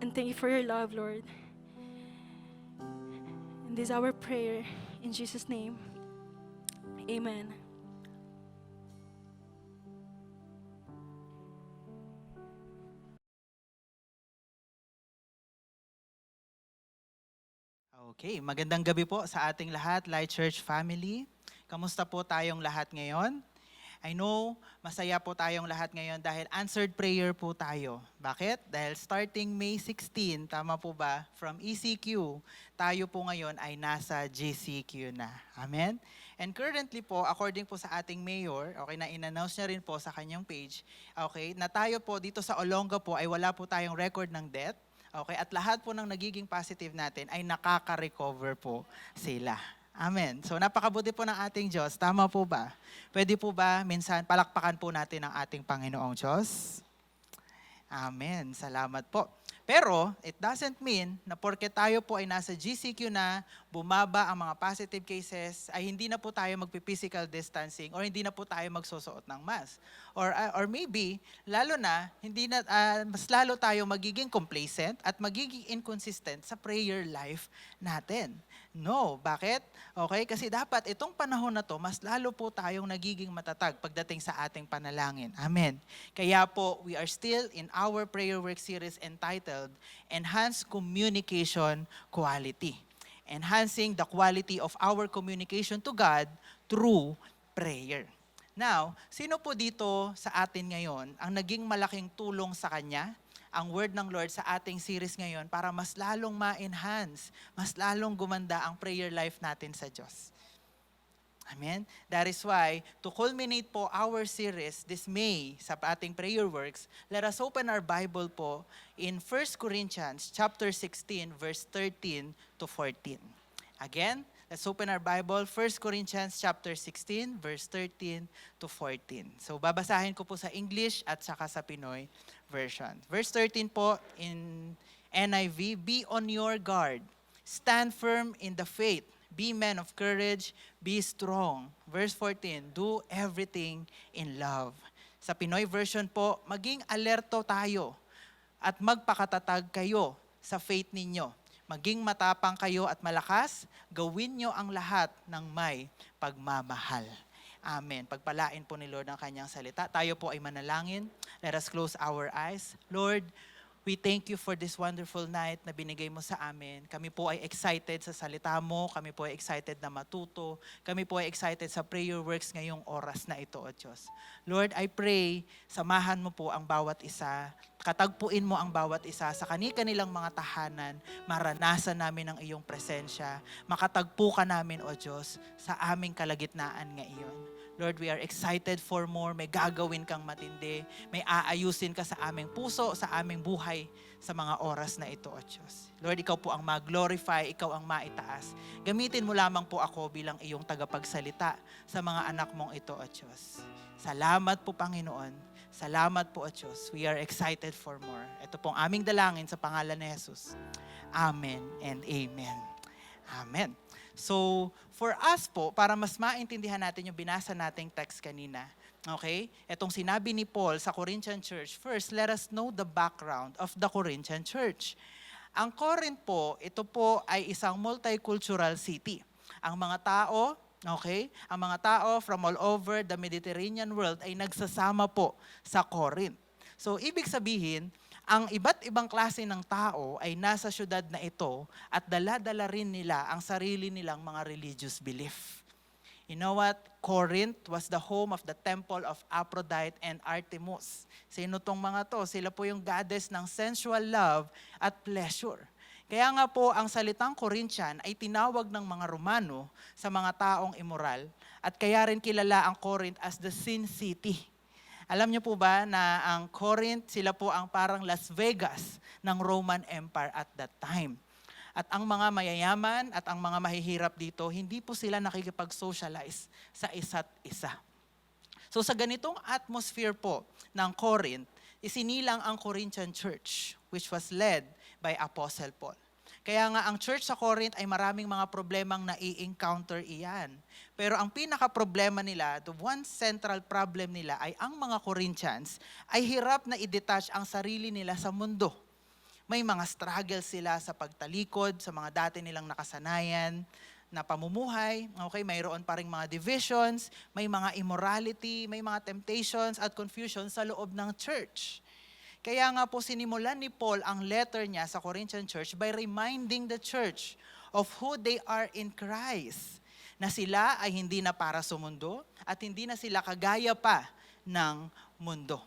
and thank you for your love, Lord. And this is our prayer in Jesus' name. Amen. Okay, magandang gabi po sa ating lahat, Light Church family. Kamusta po tayong lahat ngayon? I know, masaya po tayong lahat ngayon dahil answered prayer po tayo. Bakit? Dahil starting May 16, tama po ba, from ECQ, tayo po ngayon ay nasa GCQ na. Amen? And currently po, according po sa ating mayor, okay, na in-announce niya rin po sa kanyang page, okay, na tayo po dito sa Olonga po ay wala po tayong record ng death. Okay, at lahat po ng nagiging positive natin ay nakaka-recover po sila. Amen. So napakabuti po ng ating Diyos. Tama po ba? Pwede po ba minsan palakpakan po natin ang ating Panginoong Diyos? Amen. Salamat po. Pero, it doesn't mean na porke tayo po ay nasa GCQ na, bumaba ang mga positive cases, ay hindi na po tayo magpi-physical distancing or hindi na po tayo magsusuot ng mask. Or maybe, lalo na, mas lalo tayo magiging complacent at magiging inconsistent sa prayer life natin. No, bakit? Okay, kasi dapat itong panahon na to, mas lalo po tayong nagiging matatag pagdating sa ating panalangin. Amen. Kaya po, we are still in our prayer work series entitled Enhanced Communication Quality. Enhancing the quality of our communication to God through prayer. Now, sino po dito sa atin ngayon ang naging malaking tulong sa Kanya, ang word ng Lord sa ating series ngayon para mas lalong ma-enhance, mas lalong gumanda ang prayer life natin sa Diyos? Amen? That is why, to culminate po our series this May sa ating prayer works, let us open our Bible po in 1 Corinthians chapter 16, verse 13 to 14. Again, let's open our Bible, 1 Corinthians chapter 16, verse 13 to 14. So, babasahin ko po sa English at saka sa Pinoy version. Verse 13 po in NIV, be on your guard. Stand firm in the faith. Be men of courage. Be strong. Verse 14, do everything in love. Sa Pinoy version po, maging alerto tayo at magpakatatag kayo sa faith ninyo. Maging matapang kayo at malakas, gawin nyo ang lahat ng may pagmamahal. Amen. Pagpalain po ni Lord ang kanyang salita. Tayo po ay manalangin. Let us close our eyes. Lord, we thank you for this wonderful night na binigay mo sa amin. Kami po ay excited sa salita mo. Kami po ay excited na matuto. Kami po ay excited sa prayer works ngayong oras na ito, O Diyos. Lord, I pray, samahan mo po ang bawat isa. Katagpuin mo ang bawat isa sa kani-kanilang mga tahanan. Maranasan namin ang iyong presensya. Makatagpo ka namin, O Diyos, sa aming kalagitnaan ngayon. Lord, we are excited for more. May gagawin kang matindi. May aayusin ka sa aming puso, sa aming buhay, sa mga oras na ito, O Diyos. Lord, ikaw po ang mag-glorify, ikaw ang maitaas. Gamitin mo lamang po ako bilang iyong tagapagsalita sa mga anak mong ito, O Diyos. Salamat po, Panginoon. Salamat po, O Diyos. We are excited for more. Ito pong aming dalangin sa pangalan ni Jesus. Amen and amen. Amen. So, for us po, para mas maintindihan natin yung binasa nating text kanina, okay? Itong sinabi ni Paul sa Corinthian church, first, let us know the background of the Corinthian church. Ang Corinth po, ito po ay isang multicultural city. Ang mga tao, okay? Ang mga tao from all over the Mediterranean world ay nagsasama po sa Corinth. So, ibig sabihin, ang iba't ibang klase ng tao ay nasa syudad na ito at dala-dala rin nila ang sarili nilang mga religious belief. You know what? Corinth was the home of the temple of Aphrodite and Artemis. Sino tong mga to? Sila po yung goddess ng sensual love at pleasure. Kaya nga po ang salitang Corinthian ay tinawag ng mga Romano sa mga taong immoral at kaya rin kilala ang Corinth as the Sin City. Alam niyo po ba na ang Corinth, sila po ang parang Las Vegas ng Roman Empire at that time. At ang mga mayayaman at ang mga mahihirap dito, hindi po sila nakikipag-socialize sa isa't isa. So sa ganitong atmosphere po ng Corinth, isinilang ang Corinthian church, which was led by Apostle Paul. Kaya nga ang church sa Corinth ay maraming mga problemang nai-encounter iyan. Pero ang pinaka-problema nila, the one central problem nila ay ang mga Corinthians ay hirap na i-detach ang sarili nila sa mundo. May mga struggles sila sa pagtalikod, sa mga dati nilang nakasanayan na pamumuhay. Okay, mayroon pa ring mga divisions, may mga immorality, may mga temptations at confusion sa loob ng church. Kaya nga po sinimulan ni Paul ang letter niya sa Corinthian church by reminding the church of who they are in Christ. Na sila ay hindi na para sa mundo at hindi na sila kagaya pa ng mundo.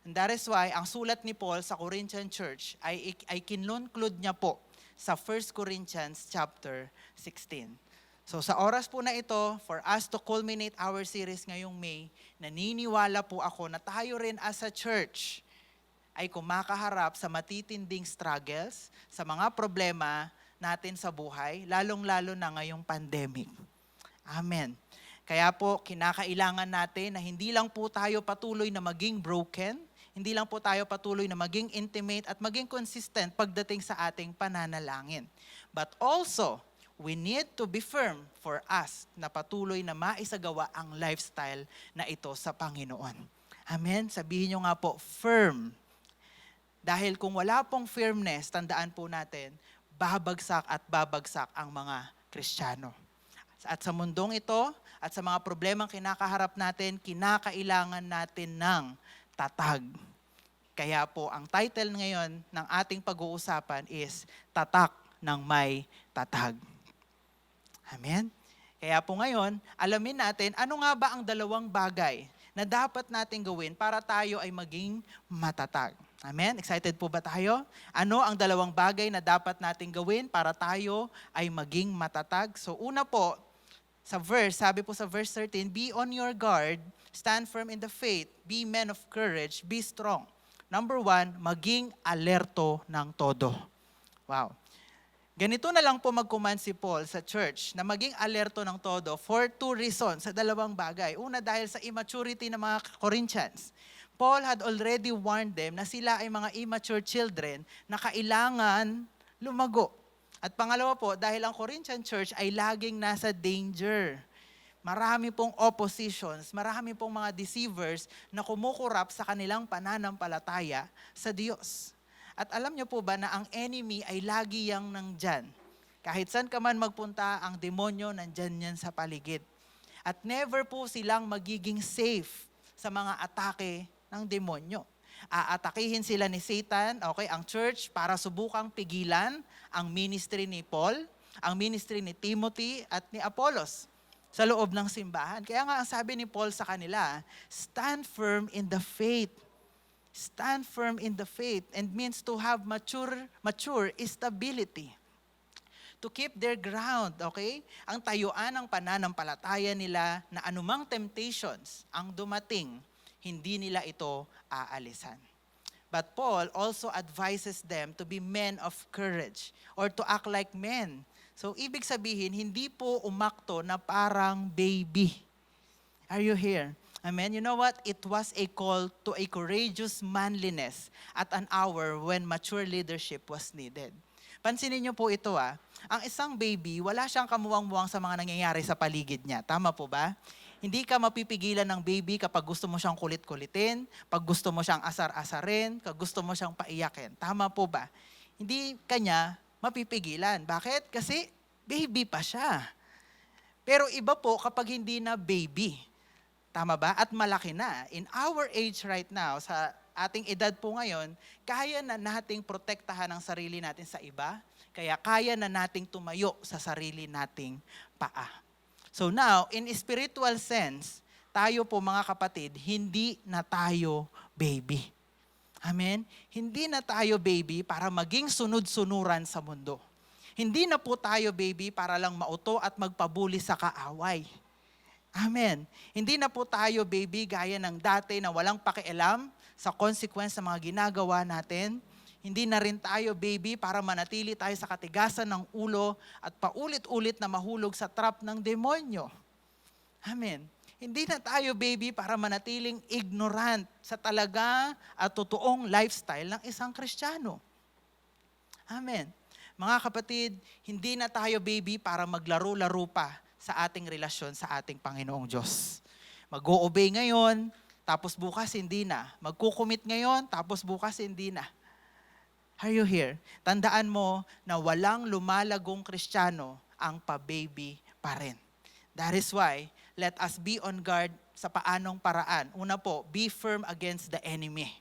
And that is why ang sulat ni Paul sa Corinthian church ay kinconclude niya po sa 1 Corinthians chapter 16. So sa oras po na ito, for us to culminate our series ngayong May, naniniwala po ako na tayo rin as a church ay kumakaharap sa matitinding struggles, sa mga problema natin sa buhay, lalong-lalo na ngayong pandemic. Amen. Kaya po, kinakailangan natin na hindi lang po tayo patuloy na maging broken, hindi lang po tayo patuloy na maging intimate at maging consistent pagdating sa ating pananalangin. But also, we need to be firm for us na patuloy na maisagawa ang lifestyle na ito sa Panginoon. Amen? Sabihin nyo nga po, firm. Dahil kung wala pong firmness, tandaan po natin, babagsak at babagsak ang mga Kristiyano. At sa mundong ito, at sa mga problemang kinakaharap natin, kinakailangan natin ng tatag. Kaya po, ang title ngayon ng ating pag-uusapan is Tatak ng May Tatag. Amen? Kaya po ngayon, alamin natin, ano nga ba ang dalawang bagay na dapat natin gawin para tayo ay maging matatag. Amen? Excited po ba tayo? Ano ang dalawang bagay na dapat natin gawin para tayo ay maging matatag? So una po, sa verse, sabi po sa verse 13, be on your guard, stand firm in the faith, be men of courage, be strong. Number 1, maging alerto ng todo. Wow. Ganito na lang po mag-command si Paul sa church na maging alerto ng todo for 2 reasons, sa dalawang bagay. Una, dahil sa immaturity ng mga Corinthians. Paul had already warned them na sila ay mga immature children na kailangan lumago. At pangalawa po, dahil ang Corinthian church ay laging nasa danger. Marami pong oppositions, marami pong mga deceivers na kumukurap sa kanilang pananampalataya sa Diyos. At alam niyo po ba na ang enemy ay lagi yang nandyan. Kahit saan ka man magpunta, ang demonyo nandyan yan sa paligid. At never po silang magiging safe sa mga atake ng demonyo. Aatakihin sila ni Satan, okay, ang church para subukang pigilan ang ministry ni Paul, ang ministry ni Timothy at ni Apollos sa loob ng simbahan. Kaya nga ang sabi ni Paul sa kanila, stand firm in the faith. Stand firm in the faith and means to have mature stability. To keep their ground, okay? Ang tayuan ng pananampalataya nila na anumang temptations ang dumating, hindi nila ito aalisan. But Paul also advises them to be men of courage or to act like men. So, ibig sabihin, hindi po umakto na parang baby. Are you here? Amen? You know what? It was a call to a courageous manliness at an hour when mature leadership was needed. Pansinin niyo po ito ang isang baby, wala siyang kamuwang-muwang sa mga nangyayari sa paligid niya. Tama po ba? Hindi ka mapipigilan ng baby kapag gusto mo siyang kulit-kulitin, pag gusto mo siyang asar-asarin, kapag gusto mo siyang paiyakin. Tama po ba? Hindi kanya mapipigilan. Bakit? Kasi baby pa siya. Pero iba po kapag hindi na baby. Tama ba? At malaki na. In our age right now, sa ating edad po ngayon, kaya na nating protektahan ang sarili natin sa iba, kaya kaya na nating tumayo sa sarili nating paa. So now, in spiritual sense, tayo po mga kapatid, hindi na tayo baby. Amen? Hindi na tayo baby para maging sunod-sunuran sa mundo. Hindi na po tayo baby para lang mauto at magpabuli sa kaaway. Amen. Hindi na po tayo baby gaya ng dati na walang pakialam sa consequence ng mga ginagawa natin. Hindi na rin tayo baby para manatili tayo sa katigasan ng ulo at paulit-ulit na mahulog sa trap ng demonyo. Amen. Hindi na tayo baby para manatiling ignorant sa talaga at totoong lifestyle ng isang Kristiyano. Amen. Mga kapatid, hindi na tayo baby para maglaro-laro pa sa ating relasyon sa ating Panginoong Diyos. Mag-o-obey ngayon, tapos bukas hindi na. Magkukumit ngayon, tapos bukas hindi na. Are you here? Tandaan mo na walang lumalagong Kristiyano ang pa-baby pa rin. That is why, let us be on guard sa paanong paraan. Una po, be firm against the enemy.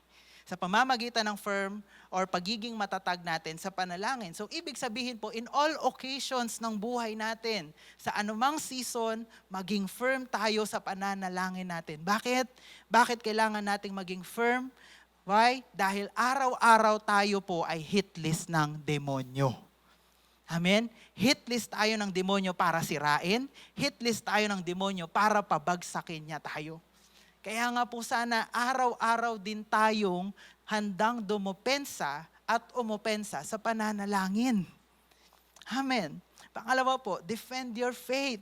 Sa pamamagitan ng firm or pagiging matatag natin sa panalangin. So, ibig sabihin po, in all occasions ng buhay natin, sa anumang season, maging firm tayo sa pananalangin natin. Bakit? Bakit kailangan nating maging firm? Why? Dahil araw-araw tayo po ay hit list ng demonyo. Amen? Hit list tayo ng demonyo para sirain. Hit list tayo ng demonyo para pabagsakin niya tayo. Kaya nga po sana araw-araw din tayong handang dumopensa at umupensa sa pananalangin. Amen. Pangalawa po, defend your faith.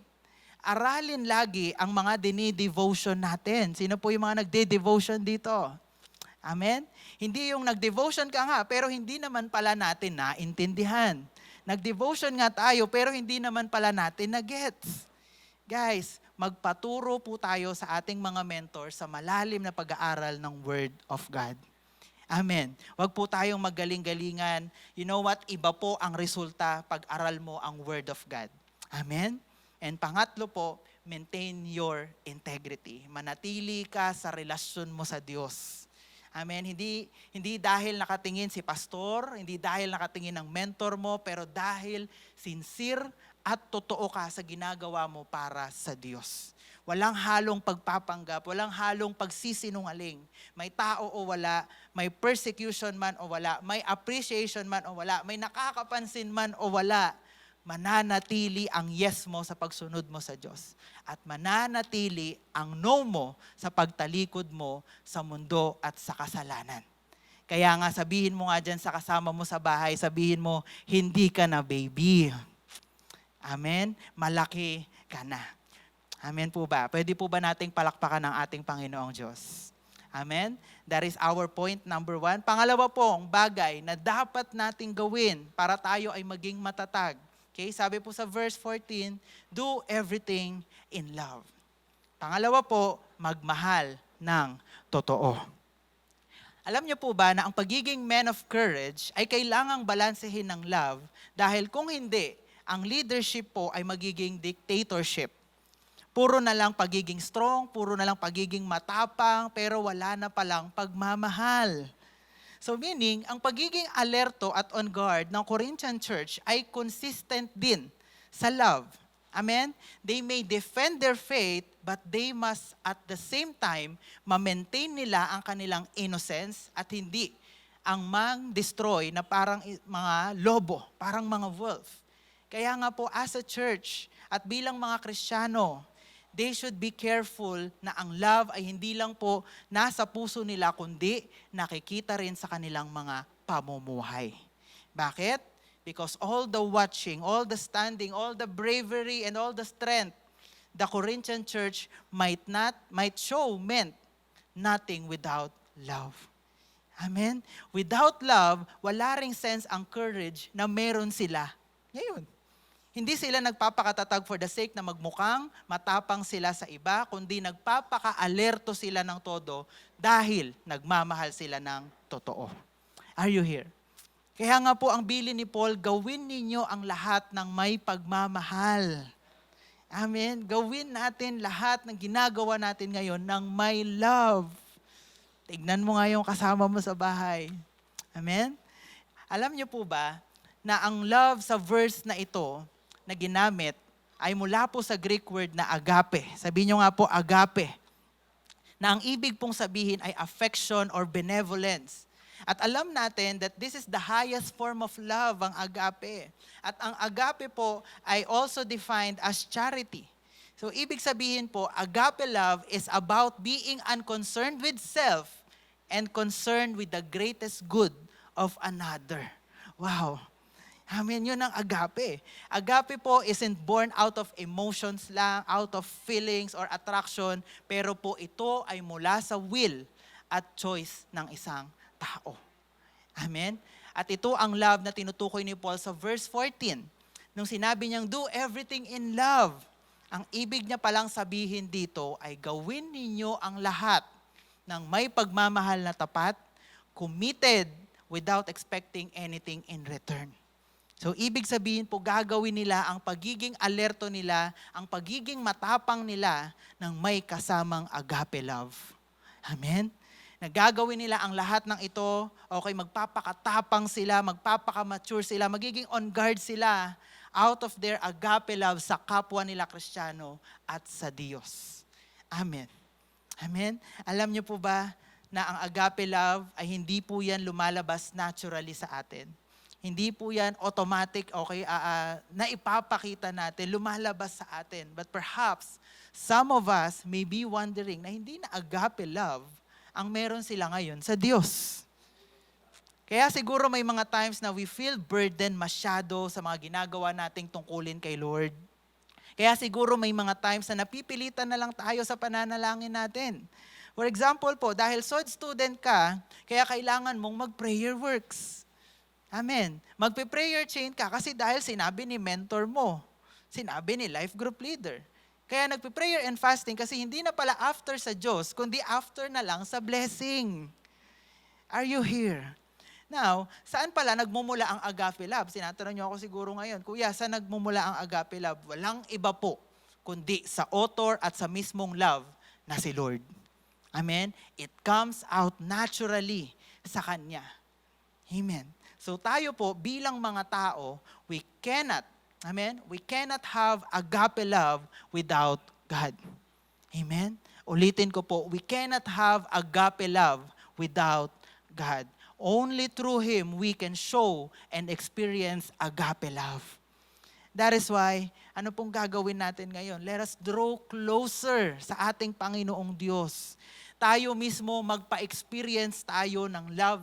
Aralin lagi ang mga dini-devotion natin. Sino po yung mga nagde-devotion dito? Amen? Hindi yung nag-devotion ka nga, pero hindi naman pala natin naintindihan. Nag-devotion nga tayo, pero hindi naman pala natin na-gets. Guys, magpaturo po tayo sa ating mga mentor sa malalim na pag-aaral ng Word of God. Amen. Huwag po tayong magaling-galingan. You know what? Iba po ang resulta pag aral mo ang Word of God. Amen? And pangatlo po, maintain your integrity. Manatili ka sa relasyon mo sa Diyos. Amen. Hindi dahil nakatingin si pastor, hindi dahil nakatingin ng mentor mo, pero dahil sincere at totoo ka sa ginagawa mo para sa Diyos. Walang halong pagpapanggap, walang halong pagsisinungaling. May tao o wala, may persecution man o wala, may appreciation man o wala, may nakakapansin man o wala, mananatili ang yes mo sa pagsunod mo sa Diyos. At mananatili ang no mo sa pagtalikod mo sa mundo at sa kasalanan. Kaya nga sabihin mo nga dyan sa kasama mo sa bahay, sabihin mo, hindi ka na baby. Amen? Malaki ka na. Amen po ba? Pwede po ba nating palakpakan ng ating Panginoong Diyos? Amen? That is our point number 1. Pangalawa pong bagay na dapat nating gawin para tayo ay maging matatag. Okay, sabi po sa verse 14, do everything in love. Pangalawa po, magmahal ng totoo. Alam niyo po ba na ang pagiging man of courage ay kailangang balansehin ng love dahil kung hindi, ang leadership po ay magiging dictatorship. Puro na lang pagiging strong, puro na lang pagiging matapang, pero wala na palang pagmamahal. So meaning, ang pagiging alerto at on guard ng Corinthian church ay consistent din sa love. Amen? They may defend their faith, but they must at the same time ma-maintain nila ang kanilang innocence at hindi ang mang-destroy na parang mga lobo, parang mga wolf. Kaya nga po as a church at bilang mga Kristiyano, they should be careful na ang love ay hindi lang po nasa puso nila, kundi nakikita rin sa kanilang mga pamumuhay. Bakit? Because all the watching, all the standing, all the bravery, and all the strength, the Corinthian church might show meant nothing without love. Amen? Without love, wala ring sense ang courage na meron sila ngayon. Hindi sila nagpapakatatag for the sake na magmukhang matapang sila sa iba, kundi nagpapaka-alerto sila ng todo dahil nagmamahal sila ng totoo. Are you here? Kaya nga po ang bilin ni Paul, gawin ninyo ang lahat ng may pagmamahal. Amen? Gawin natin lahat ng ginagawa natin ngayon ng may love. Tignan mo nga yung kasama mo sa bahay. Amen? Alam niyo po ba na ang love sa verse na ito, na ginamit ay mula po sa Greek word na agape. Sabihin nyo nga po agape. Na ang ibig pong sabihin ay affection or benevolence. At alam natin that this is the highest form of love, ang agape. At ang agape po ay also defined as charity. So ibig sabihin po, agape love is about being unconcerned with self and concerned with the greatest good of another. Wow. Amen, yun ang agape. Agape po isn't born out of emotions lang, out of feelings or attraction, pero po ito ay mula sa will at choice ng isang tao. Amen? At ito ang love na tinutukoy ni Paul sa verse 14. Nung sinabi niyang, do everything in love. Ang ibig niya palang sabihin dito ay gawin ninyo ang lahat ng may pagmamahal na tapat, committed without expecting anything in return. So, ibig sabihin po, gagawin nila ang pagiging alerto nila, ang pagiging matapang nila ng may kasamang agape love. Amen? Nagagawin nila ang lahat ng ito, okay, magpapakatapang sila, magpapakamature sila, magiging on guard sila out of their agape love sa kapwa nila Kristiyano at sa Diyos. Amen. Amen? Alam niyo po ba na ang agape love ay hindi po yan lumalabas naturally sa atin? Hindi po yan automatic, okay, na ipapakita natin, lumalabas sa atin. But perhaps, some of us may be wondering na hindi na agape love ang meron sila ngayon sa Diyos. Kaya siguro may mga times na we feel burdened masyado sa mga ginagawa nating tungkulin kay Lord. Kaya siguro may mga times na napipilitan na lang tayo sa pananalangin natin. For example po, dahil SOD student ka, kaya kailangan mong mag-prayer works. Amen. Magpe-prayer chain ka kasi dahil sinabi ni mentor mo, sinabi ni life group leader. Kaya nagpe-prayer and fasting kasi hindi na pala after sa Diyos, kundi after na lang sa blessing. Are you here? Now, saan pala nagmumula ang Agape Love? Sinatanong niyo ako siguro ngayon, Kuya, saan nagmumula ang Agape Love? Walang iba po, kundi sa author at sa mismong love na si Lord. Amen? It comes out naturally sa Kanya. Amen. So tayo po, bilang mga tao, we cannot have agape love without God. Amen? Ulitin ko po, we cannot have agape love without God. Only through Him we can show and experience agape love. That is why, ano pong gagawin natin ngayon? Let us draw closer sa ating Panginoong Diyos. Tayo mismo magpa-experience tayo ng love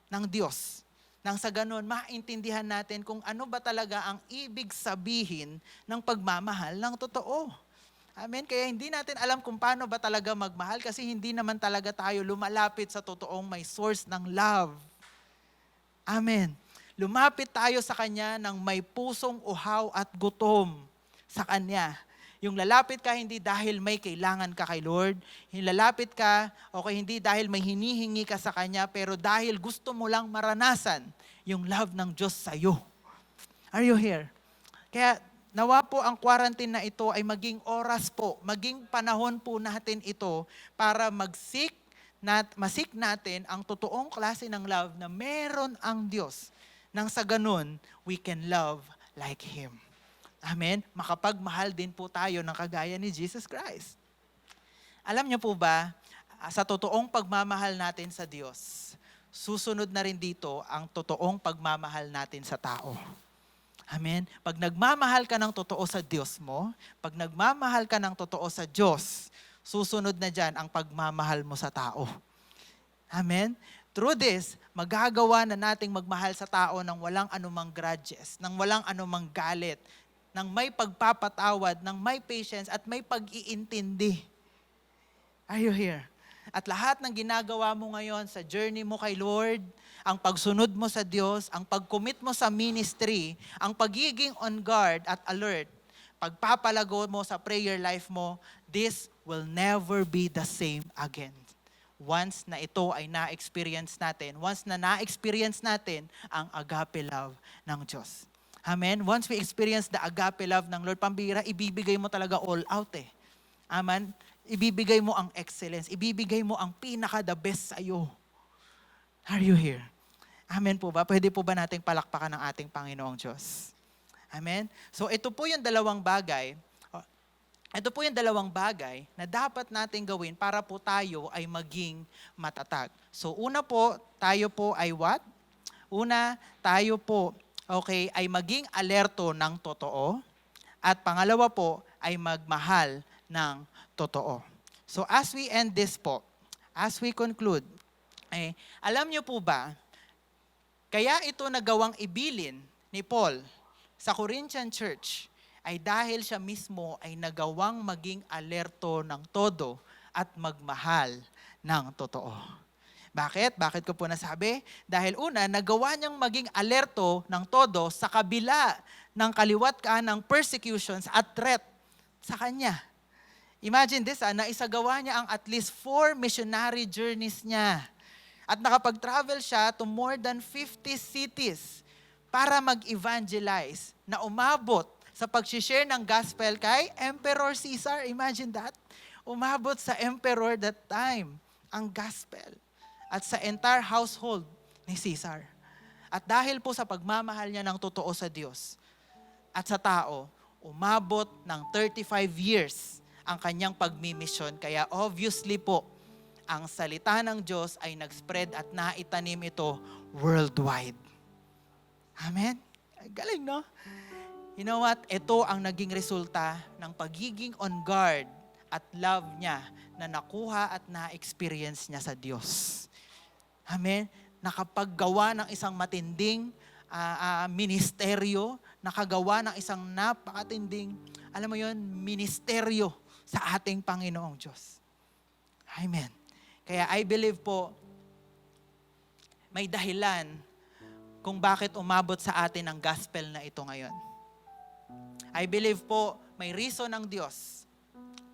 ng Diyos. Nang sa ganun, maintindihan natin kung ano ba talaga ang ibig sabihin ng pagmamahal ng totoo. Amen? Kaya hindi natin alam kung paano ba talaga magmahal kasi hindi naman talaga tayo lumalapit sa totoong may source ng love. Amen. Lumapit tayo sa Kanya ng may pusong uhaw at gutom sa Kanya. Yung lalapit ka hindi dahil may kailangan ka kay Lord. Lalapit ka, okay, hindi dahil may hinihingi ka sa Kanya, pero dahil gusto mo lang maranasan yung love ng Diyos sa iyo. Are you here? Kaya nawa po ang quarantine na ito ay maging oras po, maging panahon po natin ito para masik natin ang totoong klase ng love na meron ang Diyos. Nang sa ganun, we can love like Him. Amen? Makapagmahal din po tayo ng kagaya ni Jesus Christ. Alam niyo po ba, sa totoong pagmamahal natin sa Diyos, susunod na rin dito ang totoong pagmamahal natin sa tao. Amen? Pag nagmamahal ka ng totoo sa Diyos mo, pag nagmamahal ka ng totoo sa Diyos, susunod na dyan ang pagmamahal mo sa tao. Amen? Through this, magagawa na nating magmahal sa tao ng walang anumang grudges, ng walang anumang galit, ng may pagpapatawad, ng may patience, at may pag-iintindi. Are you here? At lahat ng ginagawa mo ngayon sa journey mo kay Lord, ang pagsunod mo sa Diyos, ang pag-commit mo sa ministry, ang pagiging on guard at alert, pagpapalago mo sa prayer life mo, this will never be the same again. Once na ito ay na-experience natin, once na na-experience natin ang agape love ng Diyos. Amen? Once we experience the agape love ng Lord, pambira, ibibigay mo talaga all out eh. Amen? Ibibigay mo ang excellence, ibibigay mo ang pinaka-the best sa iyo. Are you here? Amen po ba? Pwede po ba nating palakpakan ng ating Panginoong Diyos? Amen? So ito po yung dalawang bagay. Ito po yung dalawang bagay na dapat nating gawin para po tayo ay maging matatag. So una po, tayo po ay what? Una, tayo po, okay, ay maging alerto ng totoo. At pangalawa po, ay magmahal ng totoo. So as we end this po, as we conclude, alam niyo po ba, kaya ito nagawang ibilin ni Paul sa Corinthian Church ay dahil siya mismo ay nagawang maging alerto ng todo at magmahal ng totoo. Bakit? Bakit ko po nasabi? Dahil una, nagawa niyang maging alerto ng todo sa kabila ng kaliwat ng persecutions at threat sa kanya. Imagine this, naisagawa niya ang at least 4 missionary journeys niya. At nakapag-travel siya to more than 50 cities para mag-evangelize na umabot sa pag-share ng gospel kay Emperor Caesar. Imagine that. Umabot sa emperor that time ang gospel at sa entire household ni Caesar. At dahil po sa pagmamahal niya ng totoo sa Diyos at sa tao, umabot ng 35 years ang kanyang pagmimisyon. Kaya obviously po, ang salita ng Diyos ay nag-spread at naitanim ito worldwide. Amen? Ay, galing, no? You know what? Ito ang naging resulta ng pagiging on guard at love niya na nakuha at na-experience niya sa Diyos. Amen? Nakapaggawa ng isang matinding ministeryo, nakagawa ng isang napakatinding, alam mo yun, ministeryo sa ating Panginoong Diyos. Amen. Kaya I believe po, may dahilan kung bakit umabot sa atin ang gospel na ito ngayon. I believe po, may reason ng Diyos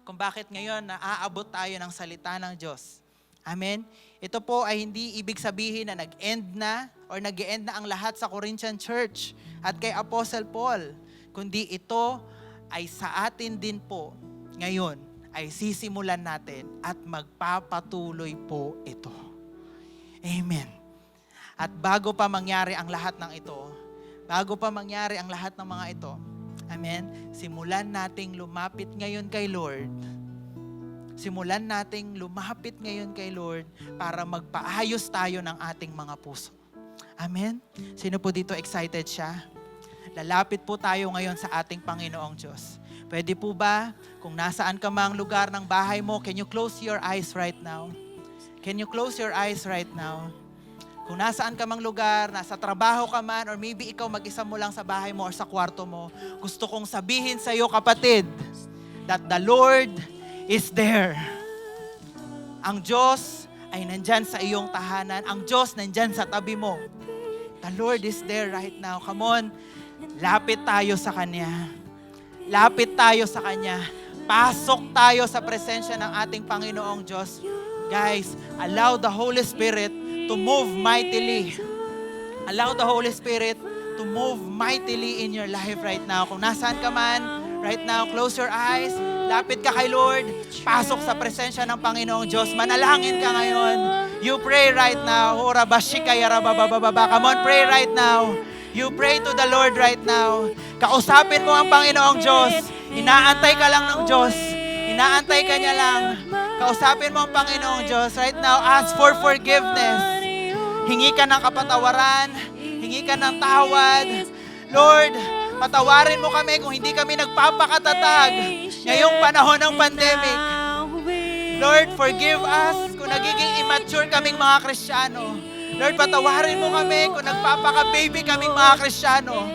kung bakit ngayon naaabot tayo ng salita ng Diyos. Amen? Ito po ay hindi ibig sabihin na nag-end na or nag-end na ang lahat sa Corinthian Church at kay Apostle Paul, kundi ito ay sa atin din po ngayon ay sisimulan natin at magpapatuloy po ito. Amen. At bago pa mangyari ang lahat ng ito, bago pa mangyari ang lahat ng mga ito, amen, simulan nating lumapit ngayon kay Lord. Simulan nating lumapit ngayon kay Lord para magpaayos tayo ng ating mga puso. Amen? Sino po dito excited siya? Lalapit po tayo ngayon sa ating Panginoong Diyos. Pwede po ba, kung nasaan ka mang lugar ng bahay mo, can you close your eyes right now? Can you close your eyes right now? Kung nasaan ka mang lugar, nasa trabaho ka man, or maybe ikaw mag-isa mo lang sa bahay mo or sa kwarto mo, gusto kong sabihin sa iyo, kapatid, that the Lord is there. Ang Diyos ay nandyan sa iyong tahanan. Ang Diyos nandyan sa tabi mo. The Lord is there right now. Come on, lapit tayo sa Kanya. Lapit tayo sa Kanya. Pasok tayo sa presensya ng ating Panginoong Diyos. Guys, allow the Holy Spirit to move mightily. Allow the Holy Spirit to move mightily in your life right now. Kung nasaan ka man, right now, close your eyes. Lapit ka kay Lord. Pasok sa presensya ng Panginoong Diyos. Manalangin ka ngayon. You pray right now. Ora bashikaya rababababa. Come on, pray right now. You pray to the Lord right now. Kausapin mo ang Panginoong Diyos. Inaantay ka lang ng Diyos. Inaantay ka niya lang. Kausapin mo ang Panginoong Diyos. Right now, ask for forgiveness. Hingi ka ng kapatawaran. Hingi ka ng tawad. Lord, patawarin mo kami kung hindi kami nagpapakatatag ngayong panahon ng pandemic. Lord, forgive us kung nagiging immature kaming mga Kristiyano. Lord, patawarin mo kami kung nagpapaka-baby kaming mga Kristiyano.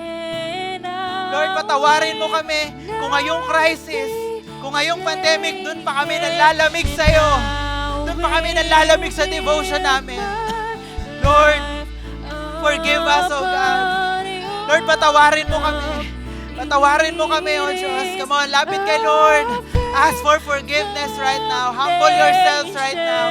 Lord, patawarin mo kami kung ngayong crisis, kung ngayong pandemic, dun pa kami nalalamig sa'yo. Dun pa kami nalalamig sa devotion namin. Lord, forgive us, O God. Lord, patawarin mo kami. Patawarin mo kami, O Diyos. Come on, lapit kay Lord. Ask for forgiveness right now. Humble yourselves right now.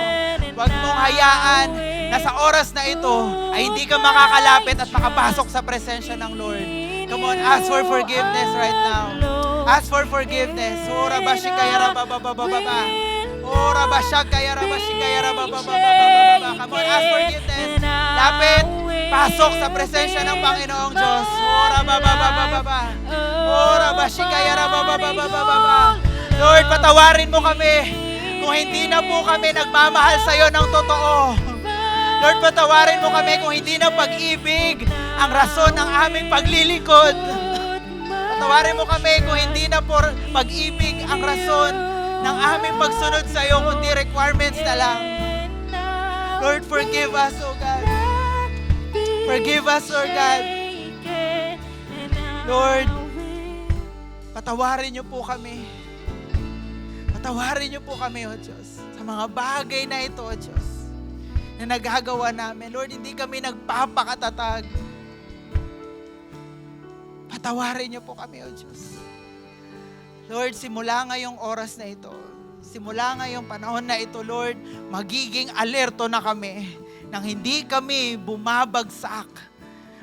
Huwag mong hayaan na sa oras na ito ay hindi ka makakalapit at makapasok sa presensya ng Lord. Come on, ask for forgiveness right now. Ask for forgiveness. Ora bashikaya rabababababa. Ora bashakaya rabashikaya rabababababa. Come on, ask forgiveness. Lapit. Pasok sa presensya ng Panginoong Diyos. Ora bababababa. Ora bashikaya rabababababa. Lord, patawarin mo kami kung hindi na po kami nagmamahal sa iyo ng totoo. Lord, patawarin mo kami kung hindi na pag-ibig ang rason ng aming paglilingkod. Patawarin mo kami kung hindi na po pag-ibig ang rason ng aming pagsunod sa iyo, kundi requirements na lang. Lord, forgive us, O God. Forgive us, Lord God. Lord, patawarin niyo po kami. Patawarin niyo po kami, O Diyos, sa mga bagay na ito, O Diyos, na nagagawa namin. Lord, hindi kami nagpapakatatag. Patawarin niyo po kami, O Diyos. Lord, simula ngayong oras na ito, simula ngayong panahon na ito, Lord, magiging alerto na kami nang hindi kami bumabagsak.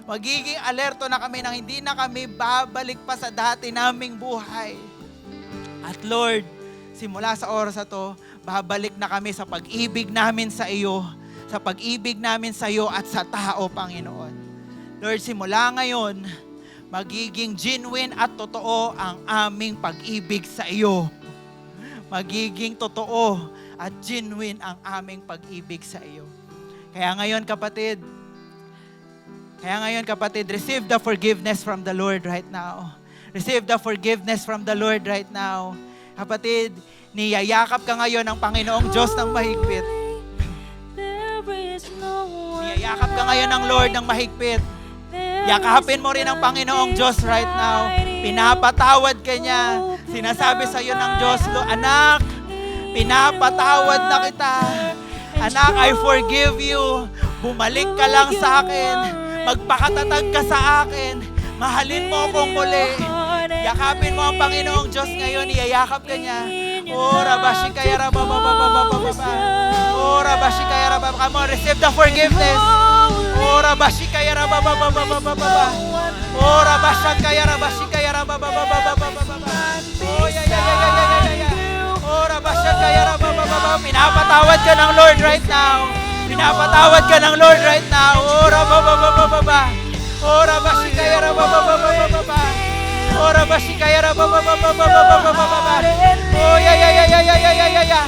Magiging alerto na kami nang hindi na kami babalik pa sa dati naming buhay. At Lord, simula sa oras na to, babalik na kami sa pag-ibig namin sa iyo, sa pag-ibig namin sa iyo at sa tao, Panginoon. Lord, simula ngayon, magiging genuine at totoo ang aming pag-ibig sa iyo. Magiging totoo at genuine ang aming pag-ibig sa iyo. Kaya ngayon, kapatid, receive the forgiveness from the Lord right now. Receive the forgiveness from the Lord right now. Kapatid, niyayakap ka ngayon ng Panginoong Diyos ng mahigpit. Niyayakap ka ngayon ng Lord ng mahigpit. Yakapin mo rin ang Panginoong Diyos right now. Pinapatawad ka niya. Sinasabi sa iyo ng Diyos, anak, pinapatawad na kita. Anak, I forgive you. Bumalik ka lang sa akin. Magpakatatag ka sa akin. Mahalin mo akong muli. Yakapin mo ang Panginoong Diyos ngayon. Iyayakap ka niya. Ora bashi kaya raba baba baba baba. Ora bashi kaya raba. Come on, receive the forgiveness. Ora bashi kaya raba baba baba baba. Ora bashi kaya raba baba baba baba. Oh ya ya ya ya ya ya. Ora bashi kaya raba baba baba. Pinapatawad ka ng Lord right now. Pinapatawad ka ng Lord right now. Ora baba baba baba. Ora bashi kaya raba baba baba baba. Ora bashi kaya raba baba baba baba baba. Oh ya ya ya ya ya ya ya ya.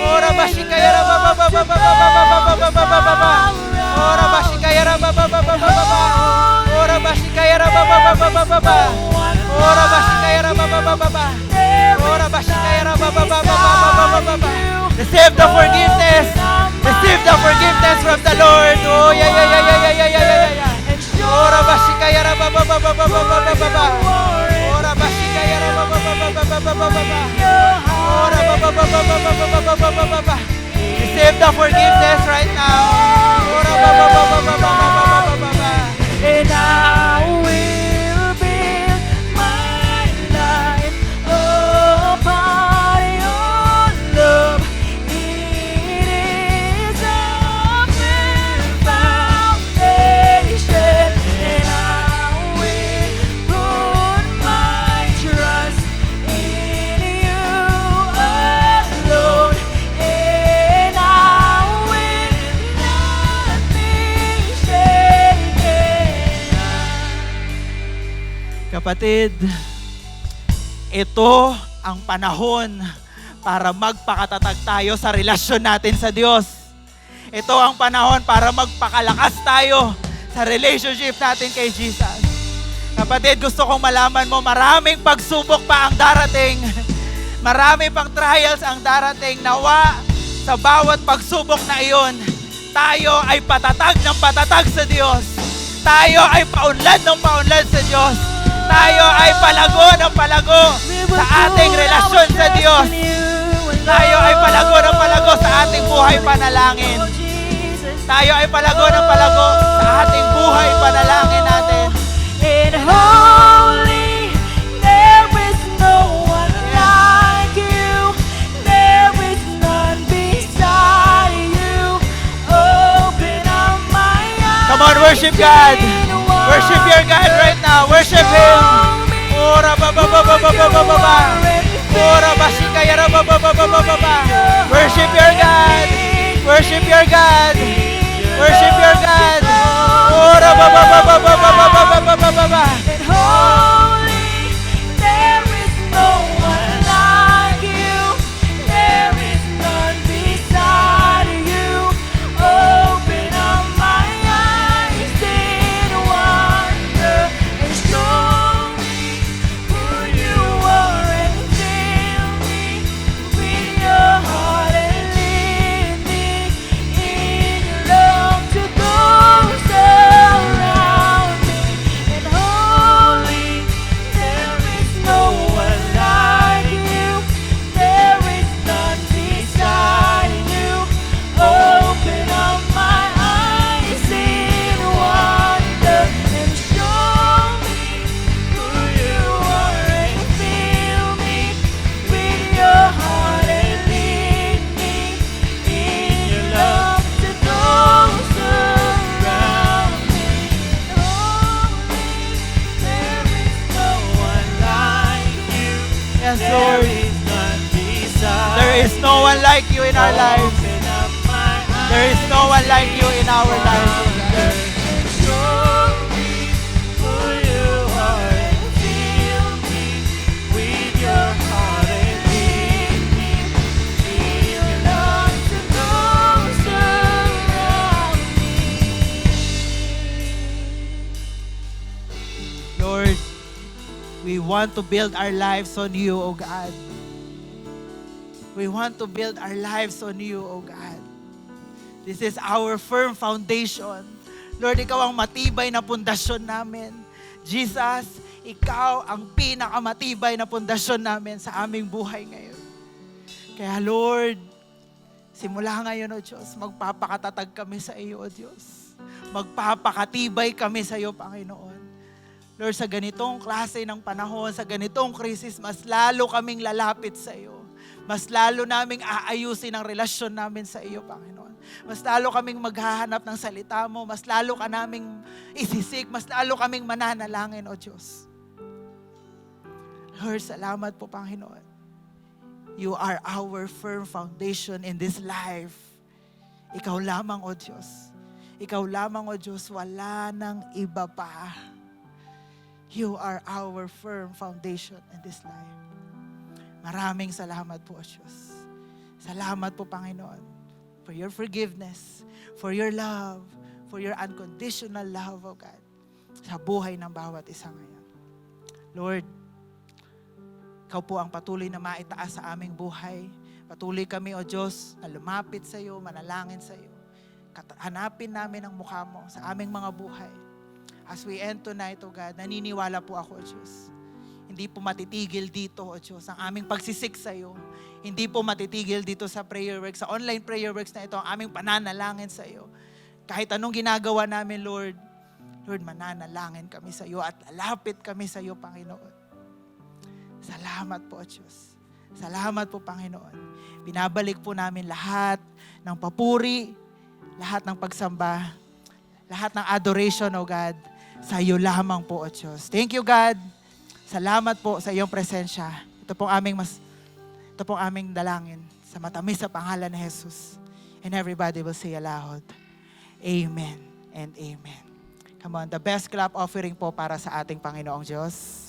Ora bashi kaya raba baba baba baba baba baba. Ora bashi kaya raba baba baba baba. Ora bashi kaya raba baba baba baba. Ora bashi kaya raba baba baba. Ora bashi kaya raba baba baba baba. Receive the forgiveness. Receive the forgiveness from the Lord. Oh ya ya ya ya ya ya ya ya. Ora bashi kaya raba baba baba baba baba. Ora bashi kaya raba baba baba baba baba. Ora baba baba baba baba baba. Receive the forgiveness right now. Ora baba baba baba baba baba. And I will build my life upon your love. It is a firm foundation, and I will put my trust in you alone. And I will not be shaken. Kapatid, ito ang panahon para magpakatatag tayo sa relasyon natin sa Diyos. Ito ang panahon para magpakalakas tayo sa relationship natin kay Jesus. Kapatid, gusto kong malaman mo, maraming pagsubok pa ang darating. Marami pang trials ang darating. Nawa, sa bawat pagsubok na iyon, tayo ay patatag ng patatag sa Diyos. Tayo ay paunlad ng paunlad sa Diyos. Tayo ay palago ng palago sa ating relasyon sa Diyos. Tayo ay palago ng palago sa ating buhay panalangin. Tayo ay palago ng palago sa ating buhay panalangin natin. And holy, there is no one like you. There is none beside you. Open up my eyes. Come on, worship God. Worship your God right now. Worship Him. Ora ba ba ba ba ba ba ba ba ba. Ora ba si kaya ra ba ba ba ba ba ba ba. Worship your God. Worship your God. Worship your God. Ora ba ba ba ba ba ba ba ba ba ba ba ba. And holy, there is no one like you. There is none beside you. Open up my eyes in wonder and show me who you are, and fill me with your heart and lead me in your love to those around me. And holy, there is no one like you. There is none beside you. Open up my eyes in wonder and show me who you are, and fill me with your heart and lead me in your love to those around me. Holy, there is no one like you. Yes, Lord. There is none beside. There is no one like you in our lives. Open up my eyes. There is no one like you in our lives. And show me who you are, and fill me with your heart and lead me in your love to those around me. Lord, we want to build our lives on you, O God. We want to build our lives on you, O God. This is our firm foundation. Lord, ikaw ang matibay na pundasyon namin. Jesus, ikaw ang pinakamatibay na pundasyon namin sa aming buhay ngayon. Kaya Lord, Simula ngayon, O Diyos, magpapakatatag kami sa iyo, O Diyos. Magpapakatibay kami sa iyo, Panginoon. Lord, sa ganitong klase ng panahon, sa ganitong krisis, mas lalo kaming lalapit sa iyo. Mas lalo naming aayusin ang relasyon namin sa iyo, Panginoon. Mas lalo kaming maghahanap ng salita mo. Mas lalo ka naming isisik. Mas lalo kaming mananalangin, O Diyos. Lord, salamat po, Panginoon. You are our firm foundation in this life. Ikaw lamang, O Diyos. Ikaw lamang, O Diyos. Wala nang iba pa. You are our firm foundation in this life. Maraming salamat po, O Diyos. Salamat po, Panginoon, for your forgiveness, for your love, for your unconditional love, O God, sa buhay ng bawat isa ngayon. Lord, Ikaw po ang patuloy na maitaas sa aming buhay. Patuloy kami, O Diyos, na lumapit sa iyo, manalangin sa iyo. Hanapin namin ang mukha mo sa aming mga buhay. As we end tonight, O God, naniniwala po ako, O Diyos. Hindi po matitigil dito, O Diyos, ang aming pagsisik sa iyo. Hindi po matitigil dito sa prayer works, sa online prayer works na ito, ang aming pananalangin sa iyo. Kahit anong ginagawa namin, Lord, mananalangin kami sa iyo at lalapit kami sa iyo, Panginoon. Salamat po, O Diyos. Salamat po, Panginoon. Binabalik po namin lahat ng papuri, lahat ng pagsamba, lahat ng adoration, O God, sa iyo lamang po, O Diyos. Thank you, God. Salamat po sa iyong presensya. Ito pong aming dalangin sa matamis sa pangalan ni Jesus. And everybody will say aloud, Amen and Amen. Come on, the best clap offering po para sa ating Panginoong Diyos.